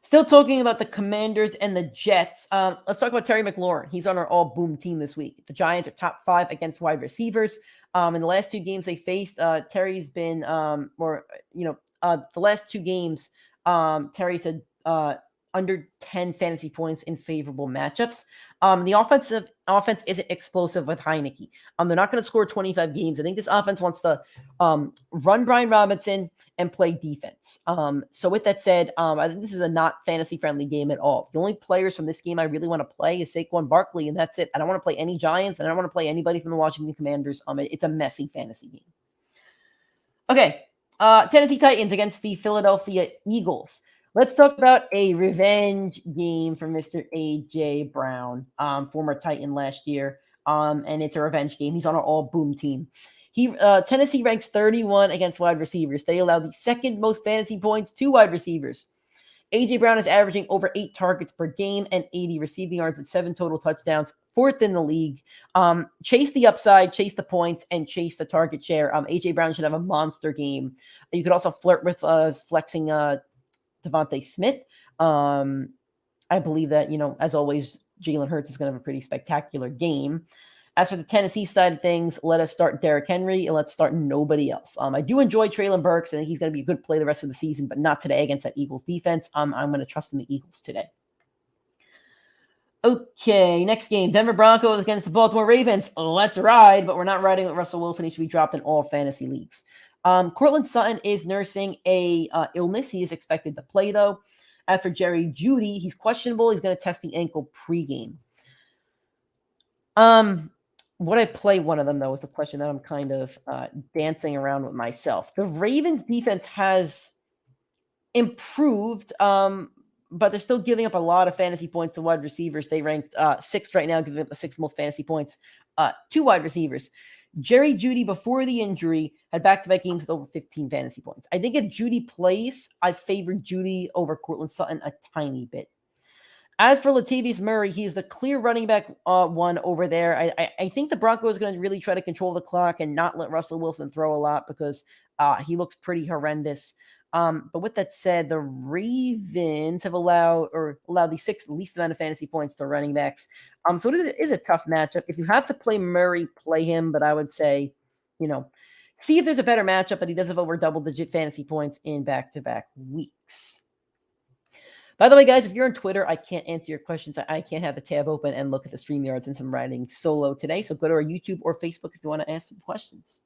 Still talking about the Commanders and the Jets. Let's talk about Terry McLaurin. He's on our all-boom team this week. The Giants are top 5 against wide receivers. In the last 2 games they faced, Terry's been, the last 2 games, Terry's had under 10 fantasy points in favorable matchups. The offense isn't explosive with Heineke. They're not going to score 25 games. I think this offense wants to run Brian Robinson and play defense. So with that said, I think this is a not fantasy-friendly game at all. The only players from this game I really want to play is Saquon Barkley, and that's it. I don't want to play any Giants, and I don't want to play anybody from the Washington Commanders. It's a messy fantasy game. Okay, Tennessee Titans against the Philadelphia Eagles. Let's talk about a revenge game for Mr. A.J. Brown, former Titan last year, and it's a revenge game. He's on our all-boom team. Tennessee ranks 31 against wide receivers. They allow the second most fantasy points to wide receivers. A.J. Brown is averaging over 8 targets per game and 80 receiving yards with 7 total touchdowns, 4th in the league. Chase the upside, chase the points, and chase the target share. A.J. Brown should have a monster game. You could also flirt with flexing Devontae Smith. I believe that, as always, Jalen Hurts is going to have a pretty spectacular game. As for the Tennessee side of things, let us start Derrick Henry and let's start nobody else. I do enjoy Treylon Burks. I think he's going to be a good play the rest of the season, but not today against that Eagles defense. I'm going to trust in the Eagles today. Okay, next game, Denver Broncos against the Baltimore Ravens. Let's ride, but we're not riding with Russell Wilson. He should be dropped in all fantasy leagues. Cortland Sutton is nursing a illness. He is expected to play, though. As for Jerry Jeudy, he's questionable. He's going to test the ankle pregame. Would I play one of them, though? It's a question that I'm kind of dancing around with myself. The Ravens defense has improved, but they're still giving up a lot of fantasy points to wide receivers. They ranked 6th right now, giving up the 6th most fantasy points to wide receivers. Jerry Jeudy, before the injury, had back-to-back games with over 15 fantasy points. I think if Jeudy plays, I favor Jeudy over Cortland Sutton a tiny bit. As for Latavius Murray, he is the clear running back one over there. I think the Broncos are going to really try to control the clock and not let Russell Wilson throw a lot because he looks pretty horrendous. But with that said, the Ravens have allowed the 6th least amount of fantasy points to running backs. So it is a tough matchup. If you have to play Murray, play him. But I would say, see if there's a better matchup, but he does have over double-digit fantasy points in back-to-back weeks. By the way, guys, if you're on Twitter, I can't answer your questions. I can't have the tab open and look at the StreamYard since I'm writing solo today. So go to our YouTube or Facebook if you want to ask some questions.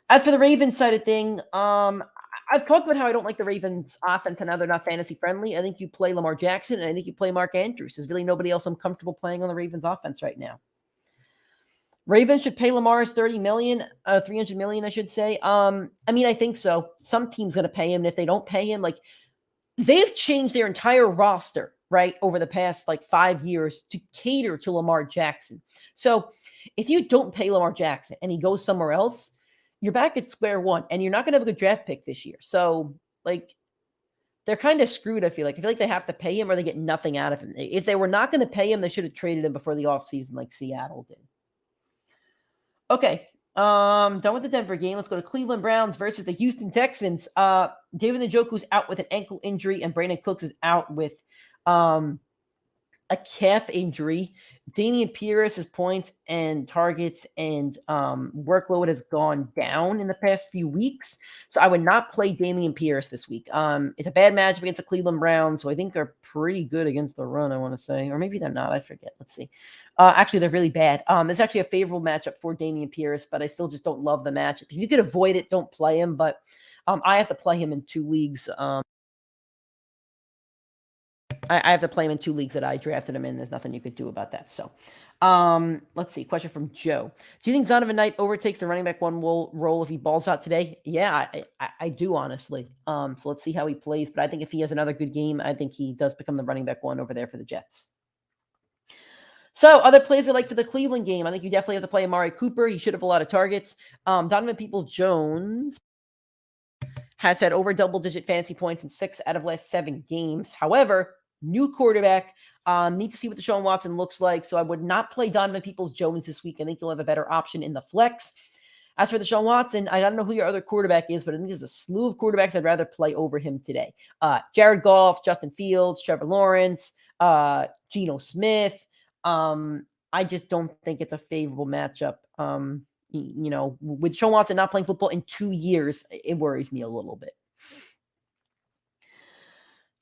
As for the Ravens side of thing, I've talked about how I don't like the Ravens offense and now they're not fantasy friendly. I think you play Lamar Jackson and I think you play Mark Andrews. There's really nobody else I'm comfortable playing on the Ravens offense right now. Ravens should pay Lamar $300 million, I should say. I think so. Some team's going to pay him. And if they don't pay him, they've changed their entire roster, right, over the past 5 years to cater to Lamar Jackson. So if you don't pay Lamar Jackson and he goes somewhere else, you're back at square one and you're not going to have a good draft pick this year. So they're kind of screwed. I feel like they have to pay him or they get nothing out of him. If they were not going to pay him, they should have traded him before the offseason like Seattle did. Okay. Done with the Denver game. Let's go to Cleveland Browns versus the Houston Texans. David Njoku's out with an ankle injury, and Brandon Cooks is out with a calf injury. Damian Pierce's points and targets and workload has gone down in the past few weeks. So I would not play Damian Pierce this week. It's a bad matchup against the Cleveland Browns, who I think are pretty good against the run, I want to say. Or maybe they're not. I forget. Let's see. Actually, they're really bad. It's actually a favorable matchup for Damian Pierce, but I still just don't love the matchup. If you could avoid it, don't play him. But I have to play him in 2 leagues. I have to play him in 2 leagues that I drafted him in. There's nothing you could do about that. So, let's see. Question from Joe. Do you think Zonovan Knight overtakes the running back 1 role if he balls out today? Yeah, I do, honestly. So let's see how he plays. But I think if he has another good game, I think he does become the running back 1 over there for the Jets. So, other plays I like for the Cleveland game. I think you definitely have to play Amari Cooper. He should have a lot of targets. Donovan Peoples-Jones has had over double-digit fantasy points in 6 out of last 7 games. However, new quarterback. Need to see what Deshaun Watson looks like. So I would not play Donovan Peoples-Jones this week. I think you'll have a better option in the flex. As for Deshaun Watson, I don't know who your other quarterback is, but I think there's a slew of quarterbacks I'd rather play over him today. Jared Goff, Justin Fields, Trevor Lawrence, Geno Smith. I just don't think it's a favorable matchup. With Deshaun Watson not playing football in 2 years, it worries me a little bit.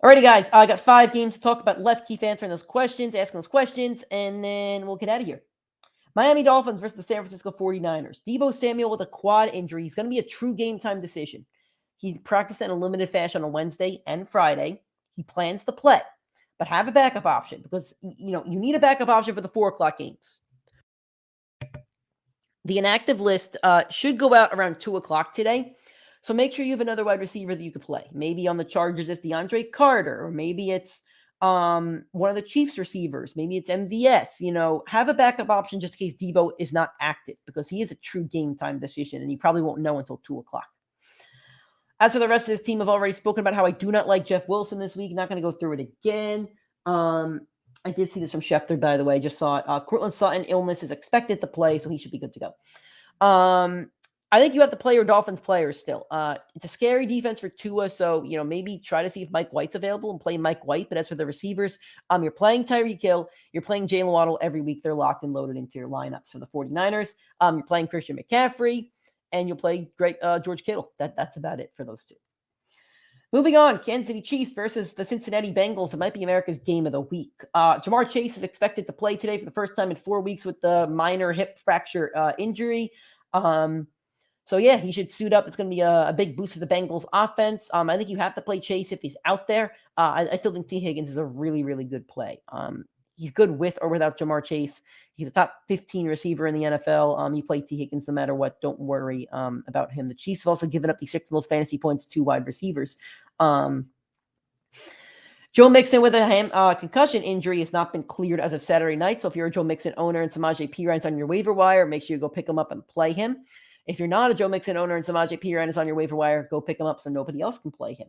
Alrighty, guys, I got 5 games to talk about left. Keep answering those questions, asking those questions, and then we'll get out of here. Miami Dolphins versus the San Francisco 49ers. Deebo Samuel with a quad injury. He's going to be a true game time decision. He practiced in a limited fashion on Wednesday and Friday. He plans to play, but have a backup option because, you need a backup option for the 4 o'clock games. The inactive list should go out around 2 o'clock today. So make sure you have another wide receiver that you could play. Maybe on the Chargers, it's DeAndre Carter, or maybe it's one of the Chiefs receivers. Maybe it's MVS. Have a backup option just in case Deebo is not active because he is a true game time decision and he probably won't know until 2 o'clock. As for the rest of this team, I've already spoken about how I do not like Jeff Wilson this week. Not going to go through it again. I did see this from Schefter, by the way. I just saw it. Cortland Sutton illness is expected to play, so he should be good to go. I think you have to play your Dolphins players still. It's a scary defense for Tua, so maybe try to see if Mike White's available and play Mike White. But as for the receivers, you're playing Tyreek Hill, you're playing Jalen Waddle every week. They're locked and loaded into your lineups for the 49ers. You're playing Christian McCaffrey, and you'll play George Kittle. That's about it for those 2. Moving on, Kansas City Chiefs versus the Cincinnati Bengals. It might be America's game of the week. Jamar Chase is expected to play today for the first time in 4 weeks with the minor hip fracture injury. So, yeah, he should suit up. It's going to be a big boost for the Bengals offense. I think you have to play Chase if he's out there. I still think T. Higgins is a really, really good play. He's good with or without Jamar Chase. He's a top 15 receiver in the NFL. You play T. Higgins no matter what. Don't worry about him. The Chiefs have also given up the 6th most fantasy points to wide receivers. Joe Mixon with a concussion injury has not been cleared as of Saturday night. So if you're a Joe Mixon owner and Samaje Perine on your waiver wire, make sure you go pick him up and play him. If you're not a Joe Mixon owner and Samaje Perine is on your waiver wire, go pick him up so nobody else can play him.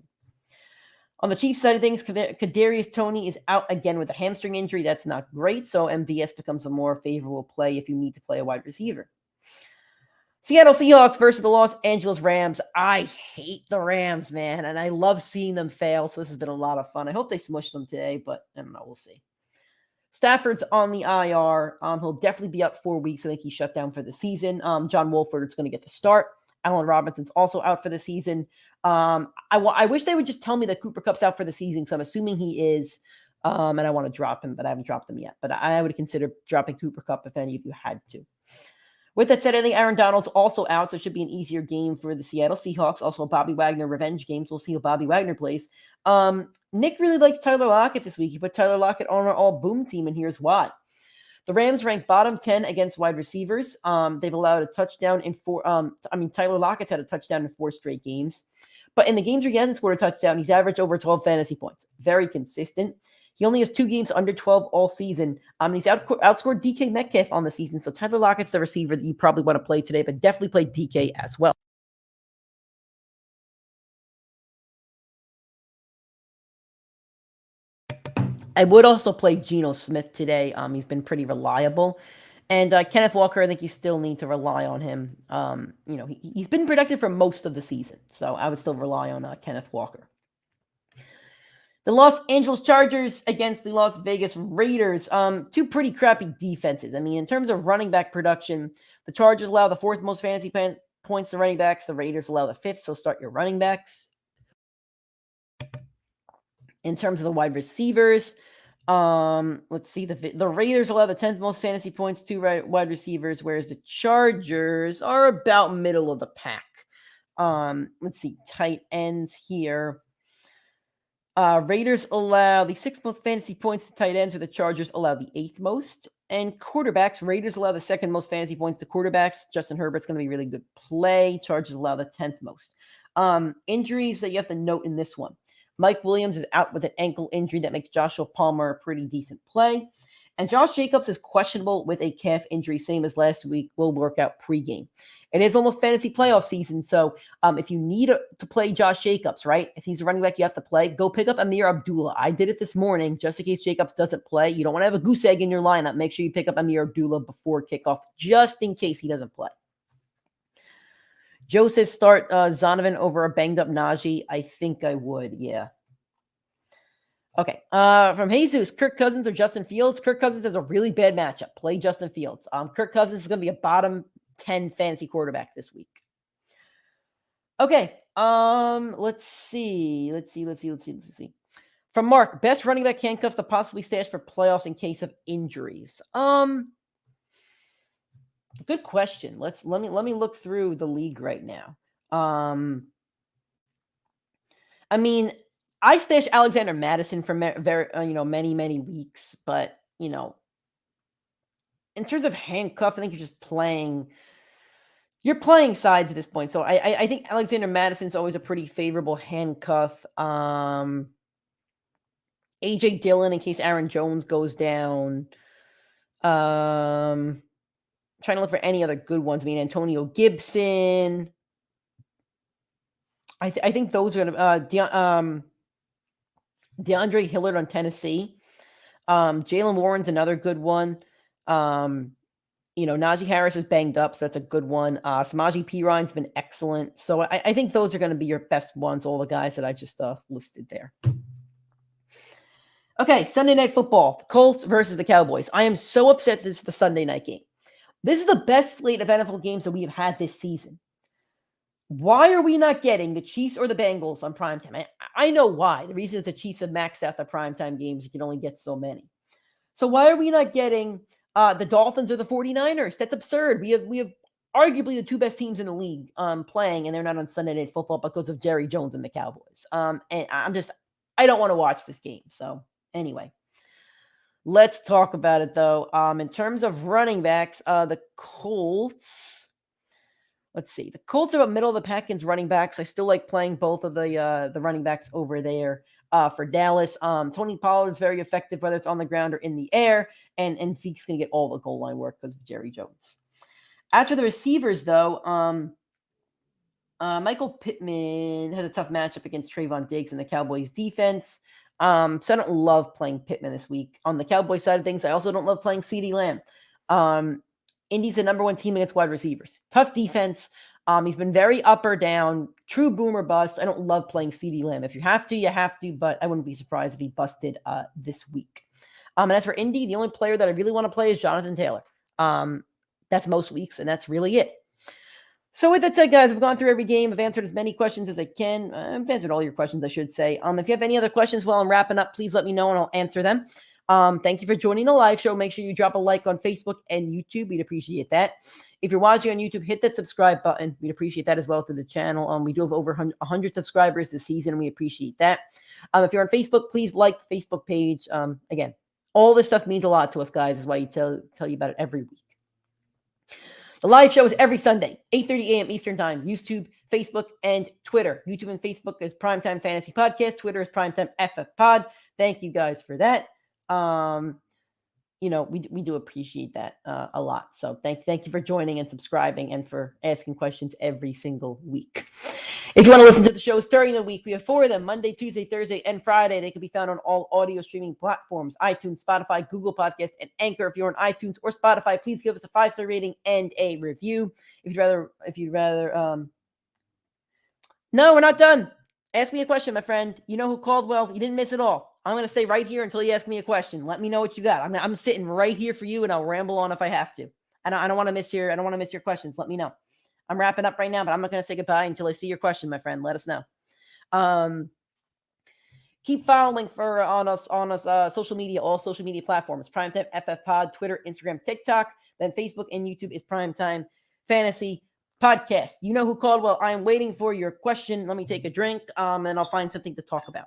On the Chiefs side of things, Kadarius Toney is out again with a hamstring injury. That's not great. So MVS becomes a more favorable play if you need to play a wide receiver. Seattle Seahawks versus the Los Angeles Rams. I hate the Rams, man, and I love seeing them fail. So this has been a lot of fun. I hope they smush them today, but I don't know. We'll see. Stafford's on the IR. He'll definitely be out 4 weeks. I think he's shut down for the season. John Wolford's going to get the start. Allen Robinson's also out for the season. I wish they would just tell me that Cooper Kupp's out for the season, so I'm assuming he is, and I want to drop him, but I haven't dropped him yet. But I would consider dropping Cooper Kupp if any of you had to. With that said, I think Aaron Donald's also out, so it should be an easier game for the Seattle Seahawks. Also a Bobby Wagner revenge game, so we'll see how Bobby Wagner plays. Nick really likes Tyler Lockett this week. He put Tyler Lockett on our all-boom team, and here's why. The Rams rank bottom 10 against wide receivers. They've allowed a touchdown in 4. Tyler Lockett's had a touchdown in 4 straight games. But in the games where he hasn't scored a touchdown, he's averaged over 12 fantasy points. Very consistent. He only has 2 games under 12 all season. He's outscored DK Metcalf on the season. So Tyler Lockett's the receiver that you probably want to play today, but definitely play DK as well. I would also play Geno Smith today. He's been pretty reliable. And Kenneth Walker, I think you still need to rely on him. He's been productive for most of the season. So I would still rely on Kenneth Walker. The Los Angeles Chargers against the Las Vegas Raiders. Two pretty crappy defenses. I mean, in terms of running back production, the Chargers allow the fourth most fantasy points to running backs. The Raiders allow the fifth, so start your running backs. In terms of the wide receivers, let's see. The Raiders allow the 10th most fantasy points to wide receivers, whereas the Chargers are about middle of the pack. Let's see. Tight ends here. Raiders allow the 6th most fantasy points to tight ends, where the Chargers allow the 8th most. And quarterbacks, Raiders allow the 2nd most fantasy points to quarterbacks. Justin Herbert's going to be really good play. Chargers allow the 10th most. Injuries that you have to note in this one. Mike Williams is out with an ankle injury that makes Joshua Palmer a pretty decent play. And Josh Jacobs is questionable with a calf injury, same as last week. Will work out pregame. It is almost fantasy playoff season, so if you need to play Josh Jacobs, right? If he's a running back you have to play, go pick up Amir Abdullah. I did it this morning just in case Jacobs doesn't play. You don't want to have a goose egg in your lineup. Make sure you pick up Amir Abdullah before kickoff just in case he doesn't play. Joe says start Zonovan over a banged-up Najee. I think I would, yeah. Okay, from Jesus, Kirk Cousins or Justin Fields? Kirk Cousins has a really bad matchup. Play Justin Fields. Kirk Cousins is going to be a bottom 10 fantasy quarterback this week. Okay, let's see. From Mark, best running back handcuffs to possibly stash for playoffs in case of injuries. Good question. Let me look through the league right now. I mean, I stashed Alexander Madison for many weeks, but in terms of handcuff, I think you're playing sides at this point. So I think Alexander Madison's always a pretty favorable handcuff. AJ Dillon in case Aaron Jones goes down. Trying to look for any other good ones. I mean, Antonio Gibson. I think those are gonna DeAndre Hillard on Tennessee. Jalen Warren's another good one. Najee Harris is banged up, so that's a good one. Samaje Perine's been excellent. So I think those are going to be your best ones, all the guys that I just listed there. Okay, Sunday Night Football. The Colts versus the Cowboys. I am so upset this is the Sunday night game. This is the best slate of NFL games that we have had this season. Why are we not getting the Chiefs or the Bengals on primetime? I know why. The reason is the Chiefs have maxed out the primetime games. You can only get so many. So why are we not getting the Dolphins or the 49ers? That's absurd. We have arguably the two best teams in the league playing, and they're not on Sunday Night Football because of Jerry Jones and the Cowboys. And I don't want to watch this game. So anyway, let's talk about it, though. In terms of running backs, the Colts... Let's see. The Colts are about middle of the pack in running backs. I still like playing both of the running backs over there for Dallas. Tony Pollard is very effective, whether it's on the ground or in the air. And Zeke's going to get all the goal line work because of Jerry Jones. As for the receivers, though, Michael Pittman has a tough matchup against Trayvon Diggs and the Cowboys defense. So I don't love playing Pittman this week. On the Cowboys side of things, I also don't love playing CeeDee Lamb. Indy's the number one team against wide receivers. Tough defense. He's been very up or down. True boom or bust. I don't love playing CeeDee Lamb. If you have to, you have to, but I wouldn't be surprised if he busted this week. And as for Indy, the only player that I really want to play is Jonathan Taylor. That's most weeks, and that's really it. So with that said, guys, I've gone through every game. I've answered as many questions as I can. I've answered all your questions, I should say. If you have any other questions while I'm wrapping up, please let me know, and I'll answer them. Thank you for joining the live show. Make sure you drop a like on Facebook and YouTube. We'd appreciate that. If you're watching on YouTube, hit that subscribe button. We'd appreciate that as well to the channel. We do have over 100 subscribers this season, and we appreciate that. If you're on Facebook, please like the Facebook page. Again, all this stuff means a lot to us, guys. Is why you tell you about it every week. The live show is every Sunday, 8:30 a.m. Eastern Time. YouTube, Facebook, and Twitter. YouTube and Facebook is Primetime Fantasy Podcast. Twitter is PrimeTimeFFPod. Thank you guys for that. We do appreciate that a lot. So thank you for joining and subscribing and for asking questions every single week. If you want to listen to the shows during the week, we have 4 of them: Monday, Tuesday, Thursday, and Friday. They can be found on all audio streaming platforms: iTunes, Spotify, Google Podcasts, and Anchor. If you're on iTunes or Spotify, please give us a 5-star rating and a review. If you'd rather, no, we're not done. Ask me a question, my friend. You know who called well? You didn't miss it all. I'm going to stay right here until you ask me a question. Let me know what you got. I'm sitting right here for you, and I'll ramble on if I have to. I don't want to miss your questions. Let me know. I'm wrapping up right now, but I'm not going to say goodbye until I see your question, my friend. Let us know. Keep following on us social media, all social media platforms. PrimeTimeFFPod, Twitter, Instagram, TikTok. Then Facebook and YouTube is Primetime Fantasy Podcast. You know who called? Well, I am waiting for your question. Let me take a drink, and I'll find something to talk about.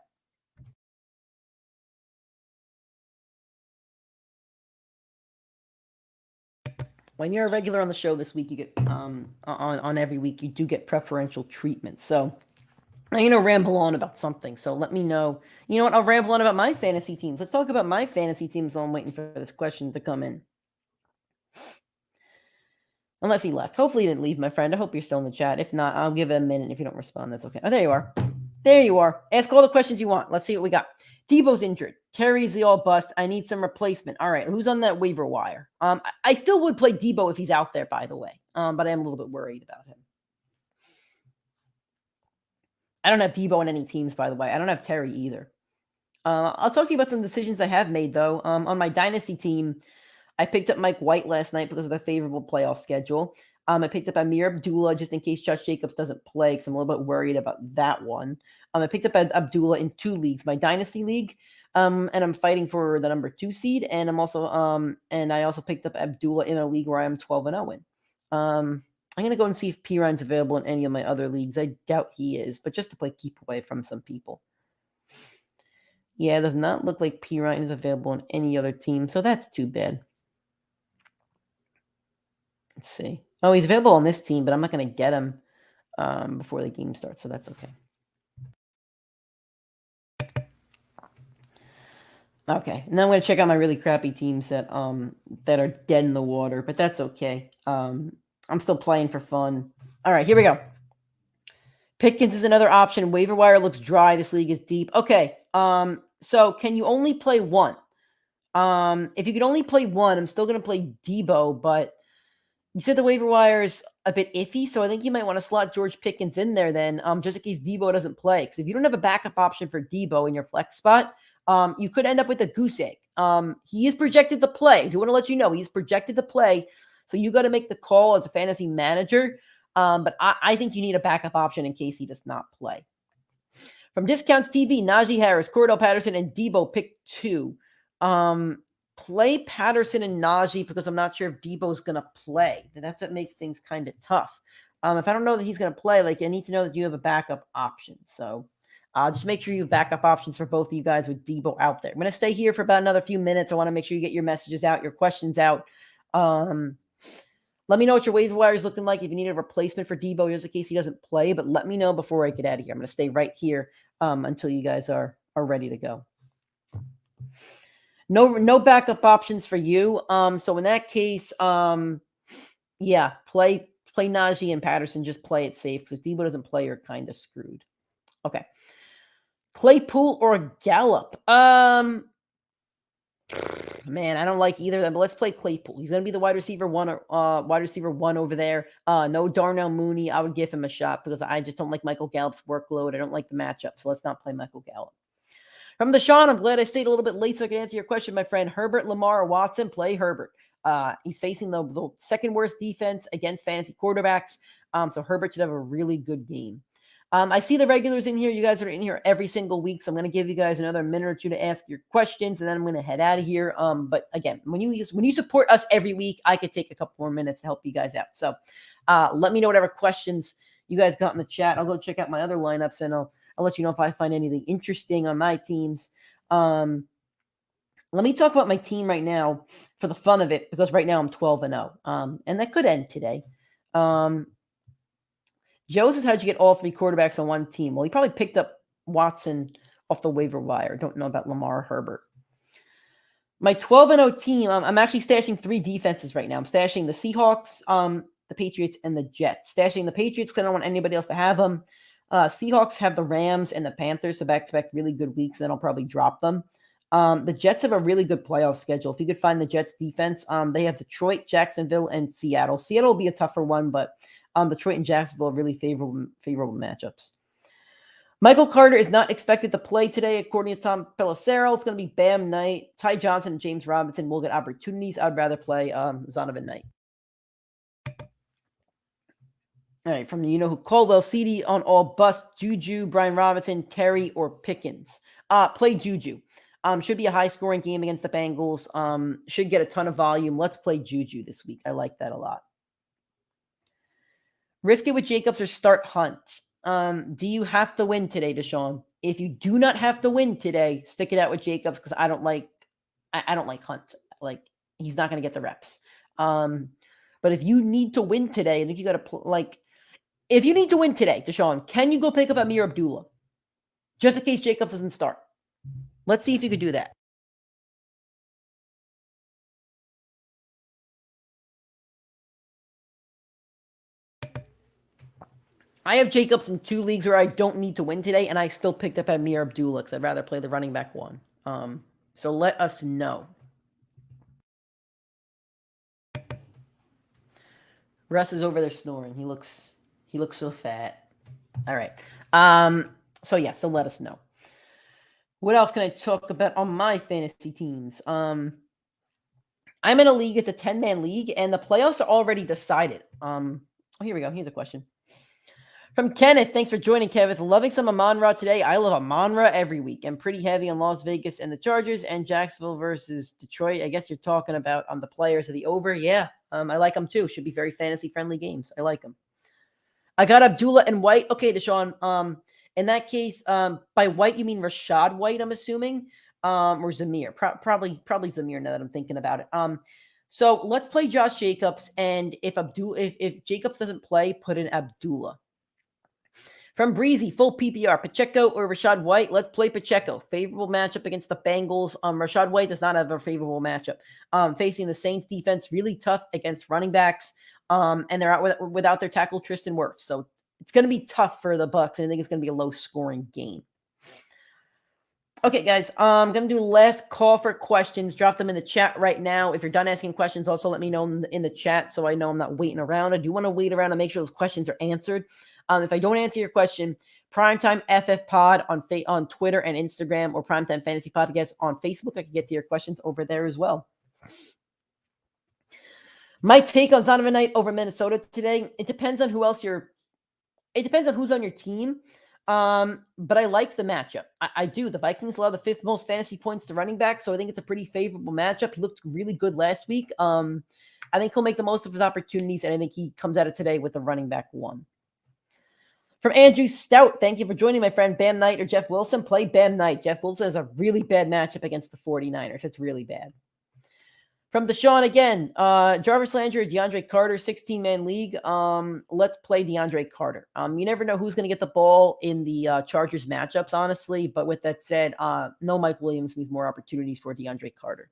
When you're a regular on the show this week, you get on every week, you do get preferential treatment. So I'm going to ramble on about something. So let me know. You know what? I'll ramble on about my fantasy teams. Let's talk about my fantasy teams while I'm waiting for this question to come in. Unless he left. Hopefully he didn't leave, my friend. I hope you're still in the chat. If not, I'll give it a minute. If you don't respond, that's okay. Oh, there you are. There you are. Ask all the questions you want. Let's see what we got. Debo's injured. Terry's the all bust. I need some replacement. All right. Who's on that waiver wire? I still would play Debo if he's out there, by the way. But I am a little bit worried about him. I don't have Debo on any teams, by the way. I don't have Terry either. I'll talk to you about some decisions I have made, though. On my dynasty team, I picked up Mike White last night because of the favorable playoff schedule. I picked up Amir Abdullah just in case Josh Jacobs doesn't play because I'm a little bit worried about that one. I picked up Abdullah in 2 leagues, my dynasty league, and I'm fighting for the number 2 seed. And I'm also and I also picked up Abdullah in a league where I'm 12-0 in. I'm gonna go and see if Piron's available in any of my other leagues. I doubt he is, but just to play keep away from some people. Yeah, it does not look like Piron is available in any other team, so that's too bad. Let's see. Oh, he's available on this team, but I'm not going to get him before the game starts, so that's okay. Okay, now I'm going to check out my really crappy teams that are dead in the water, but that's okay. I'm still playing for fun. All right, here we go. Pickens is another option. Waiver wire looks dry. This league is deep. Okay, so can you only play one? If you could only play one, I'm still going to play Debo, but you said the waiver wire is a bit iffy, so I think you might want to slot George Pickens in there then, just in case Debo doesn't play. Because if you don't have a backup option for Debo in your flex spot, you could end up with a goose egg. He is projected to play. I do want to let you know he's projected to play, so you got to make the call as a fantasy manager. But I think you need a backup option in case he does not play. From Discounts TV, Najee Harris, Cordell Patterson, and Debo pick 2. Play Patterson and Najee because I'm not sure if Debo's going to play. That's what makes things kind of tough. If I don't know that he's going to play, I need to know that you have a backup option. So just make sure you have backup options for both of you guys with Debo out there. I'm going to stay here for about another few minutes. I want to make sure you get your messages out, your questions out. Let me know what your waiver wire is looking like. If you need a replacement for Debo, just in case he doesn't play, but let me know before I get out of here. I'm going to stay right here until you guys are ready to go. No backup options for you. So in that case, yeah, play Najee and Patterson. Just play it safe because if Debo doesn't play, you're kind of screwed. Okay. Claypool or Gallup? Man, I don't like either of them, but let's play Claypool. He's going to be the wide receiver one over there. No Darnell Mooney. I would give him a shot because I just don't like Michael Gallup's workload. I don't like the matchup, so let's not play Michael Gallup. From the Sean, I'm glad I stayed a little bit late so I can answer your question, my friend. Herbert, Lamar, or Watson, play Herbert. He's facing the second worst defense against fantasy quarterbacks, so Herbert should have a really good game. I see the regulars in here. You guys are in here every single week, so I'm going to give you guys another minute or two to ask your questions, and then I'm going to head out of here. But again, when you support us every week, I could take a couple more minutes to help you guys out. So let me know whatever questions you guys got in the chat. I'll go check out my other lineups, and I'll let you know if I find anything interesting on my teams. Let me talk about my team right now for the fun of it, because right now I'm 12-0, and that could end today. Joe says, how'd you get all 3 quarterbacks on one team? Well, he probably picked up Watson off the waiver wire. Don't know about Lamar or Herbert. My 12-0 team, I'm actually stashing 3 defenses right now. I'm stashing the Seahawks, the Patriots, and the Jets. Stashing the Patriots because I don't want anybody else to have them. Seahawks have the Rams and the Panthers, so back-to-back really good weeks, and then I'll probably drop them. The Jets have a really good playoff schedule. If you could find the Jets defense, they have Detroit, Jacksonville, and Seattle. Seattle will be a tougher one, but Detroit and Jacksonville are really favorable matchups. Michael Carter is not expected to play today, according to Tom Pelissero. It's going to be Bam Knight, Ty Johnson, and James Robinson will get opportunities. I'd rather play Zonovan Knight. All right, from who Caldwell, CD on all bust, Juju, Brian Robinson, Terry, or Pickens. Play Juju. Should be a high-scoring game against the Bengals. Should get a ton of volume. Let's play Juju this week. I like that a lot. Risk it with Jacobs or start Hunt. Do you have to win today, Deshaun? If you do not have to win today, stick it out with Jacobs because I don't like Hunt. Like, he's not going to get the reps. But if you need to win today, I think you got to if you need to win today, Deshaun, can you go pick up Amir Abdullah just in case Jacobs doesn't start? Let's see if you could do that. I have Jacobs in 2 leagues where I don't need to win today, and I still picked up Amir Abdullah because I'd rather play the running back one. So let us know. Russ is over there snoring. He looks so fat. All right. So let us know. What else can I talk about on my fantasy teams? I'm in a league. It's a 10-man league, and the playoffs are already decided. Here we go. Here's a question. From Kenneth, thanks for joining, Kevin. Loving some Amon-Ra today. I love Amon-Ra every week. I'm pretty heavy on Las Vegas and the Chargers and Jacksonville versus Detroit. I guess you're talking about on the players of the over. Yeah, I like them too. Should be very fantasy-friendly games. I like them. I got Abdullah and White. Okay, Deshaun. In that case, by White, you mean Rashad White, I'm assuming, or Zamir. Probably Zamir now that I'm thinking about it. So let's play Josh Jacobs, and if Jacobs doesn't play, put in Abdullah. From Breezy, full PPR, Pacheco or Rashad White. Let's play Pacheco. Favorable matchup against the Bengals. Rashad White does not have a favorable matchup. Facing the Saints defense, really tough against running backs. And they're out without their tackle, Tristan Wirfs. So it's going to be tough for the Bucs, and I think it's going to be a low-scoring game. Okay, guys, I'm going to do last call for questions. Drop them in the chat right now. If you're done asking questions, also let me know in the chat so I know I'm not waiting around. I do want to wait around and make sure those questions are answered. If I don't answer your question, PrimeTimeFFPod on Twitter and Instagram, or Primetime Fantasy Podcast on Facebook. I can get to your questions over there as well. My take on Zonovan Knight over Minnesota today, it depends on who's on your team. But I like the matchup. I do. The Vikings allow the 5th most fantasy points to running back, so I think it's a pretty favorable matchup. He looked really good last week. I think he'll make the most of his opportunities, and I think he comes out of today with a running back 1. From Andrew Stout, thank you for joining, my friend. Bam Knight or Jeff Wilson? Play Bam Knight. Jeff Wilson has a really bad matchup against the 49ers. It's really bad. From Deshaun again, Jarvis Landry or DeAndre Carter, 16-man league. Let's play DeAndre Carter. You never know who's going to get the ball in the Chargers matchups, honestly. But with that said, no Mike Williams means more opportunities for DeAndre Carter.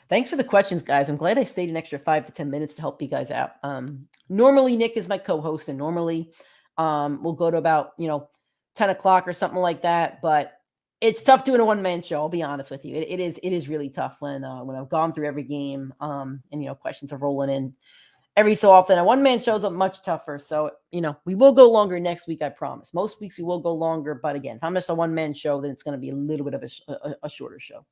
Thanks for the questions, guys. I'm glad I stayed an extra 5 to 10 minutes to help you guys out. Normally, Nick is my co-host, and normally we'll go to about 10 o'clock or something like that. But it's tough doing a one-man show. I'll be honest with you. It is really tough when I've gone through every game and questions are rolling in every so often. A one-man show is much tougher. So we will go longer next week. I promise. Most weeks we will go longer, but again, if I'm just a one-man show, then it's going to be a little bit of a shorter show.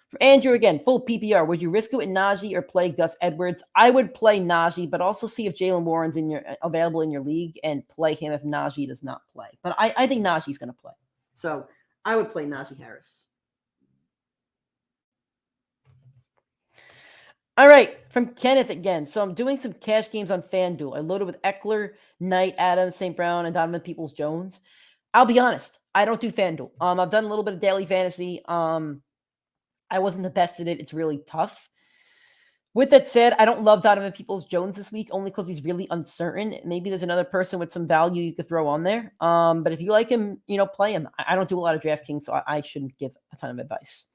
For Andrew again, full PPR. Would you risk it with Najee or play Gus Edwards? I would play Najee, but also see if Jalen Warren's available in your league and play him if Najee does not play. But I think Najee's going to play. So I would play Najee Harris. All right, from Kenneth again. So I'm doing some cash games on FanDuel. I loaded with Eckler, Knight, Adams, St. Brown, and Donovan Peoples-Jones. I'll be honest, I don't do FanDuel. I've done a little bit of daily fantasy. I wasn't the best at it. It's really tough. With that said, I don't love Donovan Peoples-Jones this week only because he's really uncertain. Maybe there's another person with some value you could throw on there. But if you like him, play him. I don't do a lot of DraftKings, so I shouldn't give a ton of advice.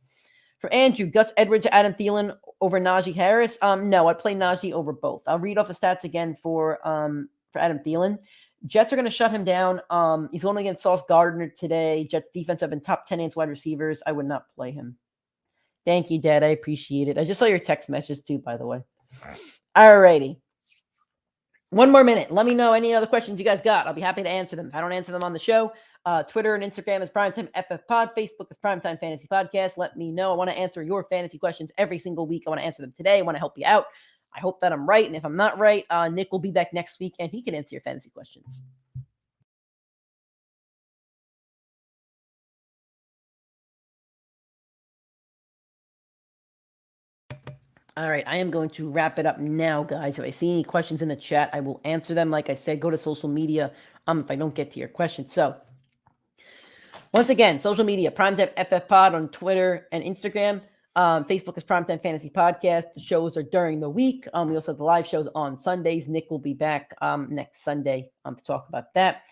For Andrew, Gus Edwards or Adam Thielen over Najee Harris? No, I'd play Najee over both. I'll read off the stats again for Adam Thielen. Jets are going to shut him down. He's only against Sauce Gardner today. Jets defense have been top 10 against wide receivers. I would not play him. Thank you, Dad. I appreciate it. I just saw your text message too, by the way. All righty. 1 more minute. Let me know any other questions you guys got. I'll be happy to answer them. If I don't answer them on the show, Twitter and Instagram is PrimeTimeFFPod. Facebook is PrimeTime Fantasy Podcast. Let me know. I want to answer your fantasy questions every single week. I want to answer them today. I want to help you out. I hope that I'm right. And if I'm not right, Nick will be back next week and he can answer your fantasy questions. All right, I am going to wrap it up now, guys. If I see any questions in the chat, I will answer them. Like I said, go to social media if I don't get to your questions. So, once again, social media, Primetime FF Pod on Twitter and Instagram. Facebook is Primetime Fantasy Podcast. The shows are during the week. We also have the live shows on Sundays. Nick will be back next Sunday to talk about that.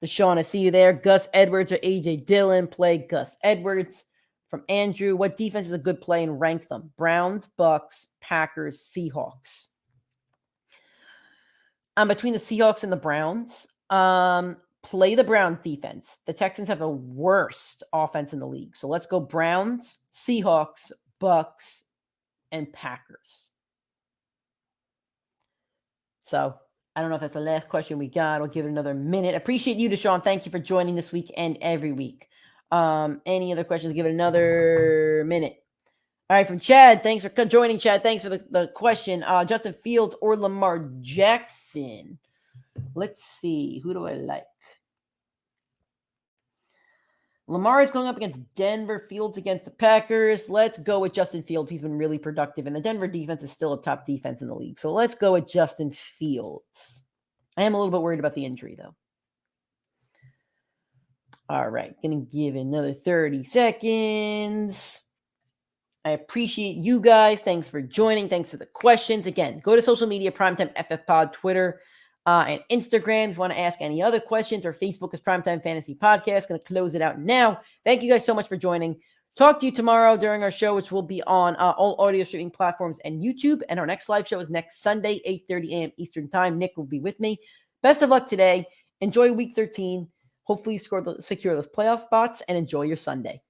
Deshaun, I see you there. Gus Edwards or AJ Dillon. Play Gus Edwards. From Andrew, what defense is a good play and rank them? Browns, Bucks, Packers, Seahawks. Between the Seahawks and the Browns, play the Browns defense. The Texans have the worst offense in the league. So let's go Browns, Seahawks, Bucks, and Packers. So I don't know if that's the last question we got. I'll give it another minute. Appreciate you, Deshaun. Thank you for joining this week and every week. Any other questions? Give it another minute. All right, from Chad. Thanks for joining, Chad. Thanks for the question. Justin Fields or Lamar Jackson? Let's see. Who do I like? Lamar is going up against Denver. Fields against the Packers. Let's go with Justin Fields. He's been really productive, and the Denver defense is still a top defense in the league. So let's go with Justin Fields. I am a little bit worried about the injury, though. All right, going to give it another 30 seconds. I appreciate you guys. Thanks for joining. Thanks for the questions. Again, go to social media, Primetime FF Pod, Twitter, and Instagram if you want to ask any other questions, or Facebook is Primetime Fantasy Podcast. Going to close it out now. Thank you guys so much for joining. Talk to you tomorrow during our show, which will be on all audio streaming platforms and YouTube. And our next live show is next Sunday, 8:30 a.m. Eastern Time. Nick will be with me. Best of luck today. Enjoy Week 13. Hopefully secure those playoff spots and enjoy your Sunday.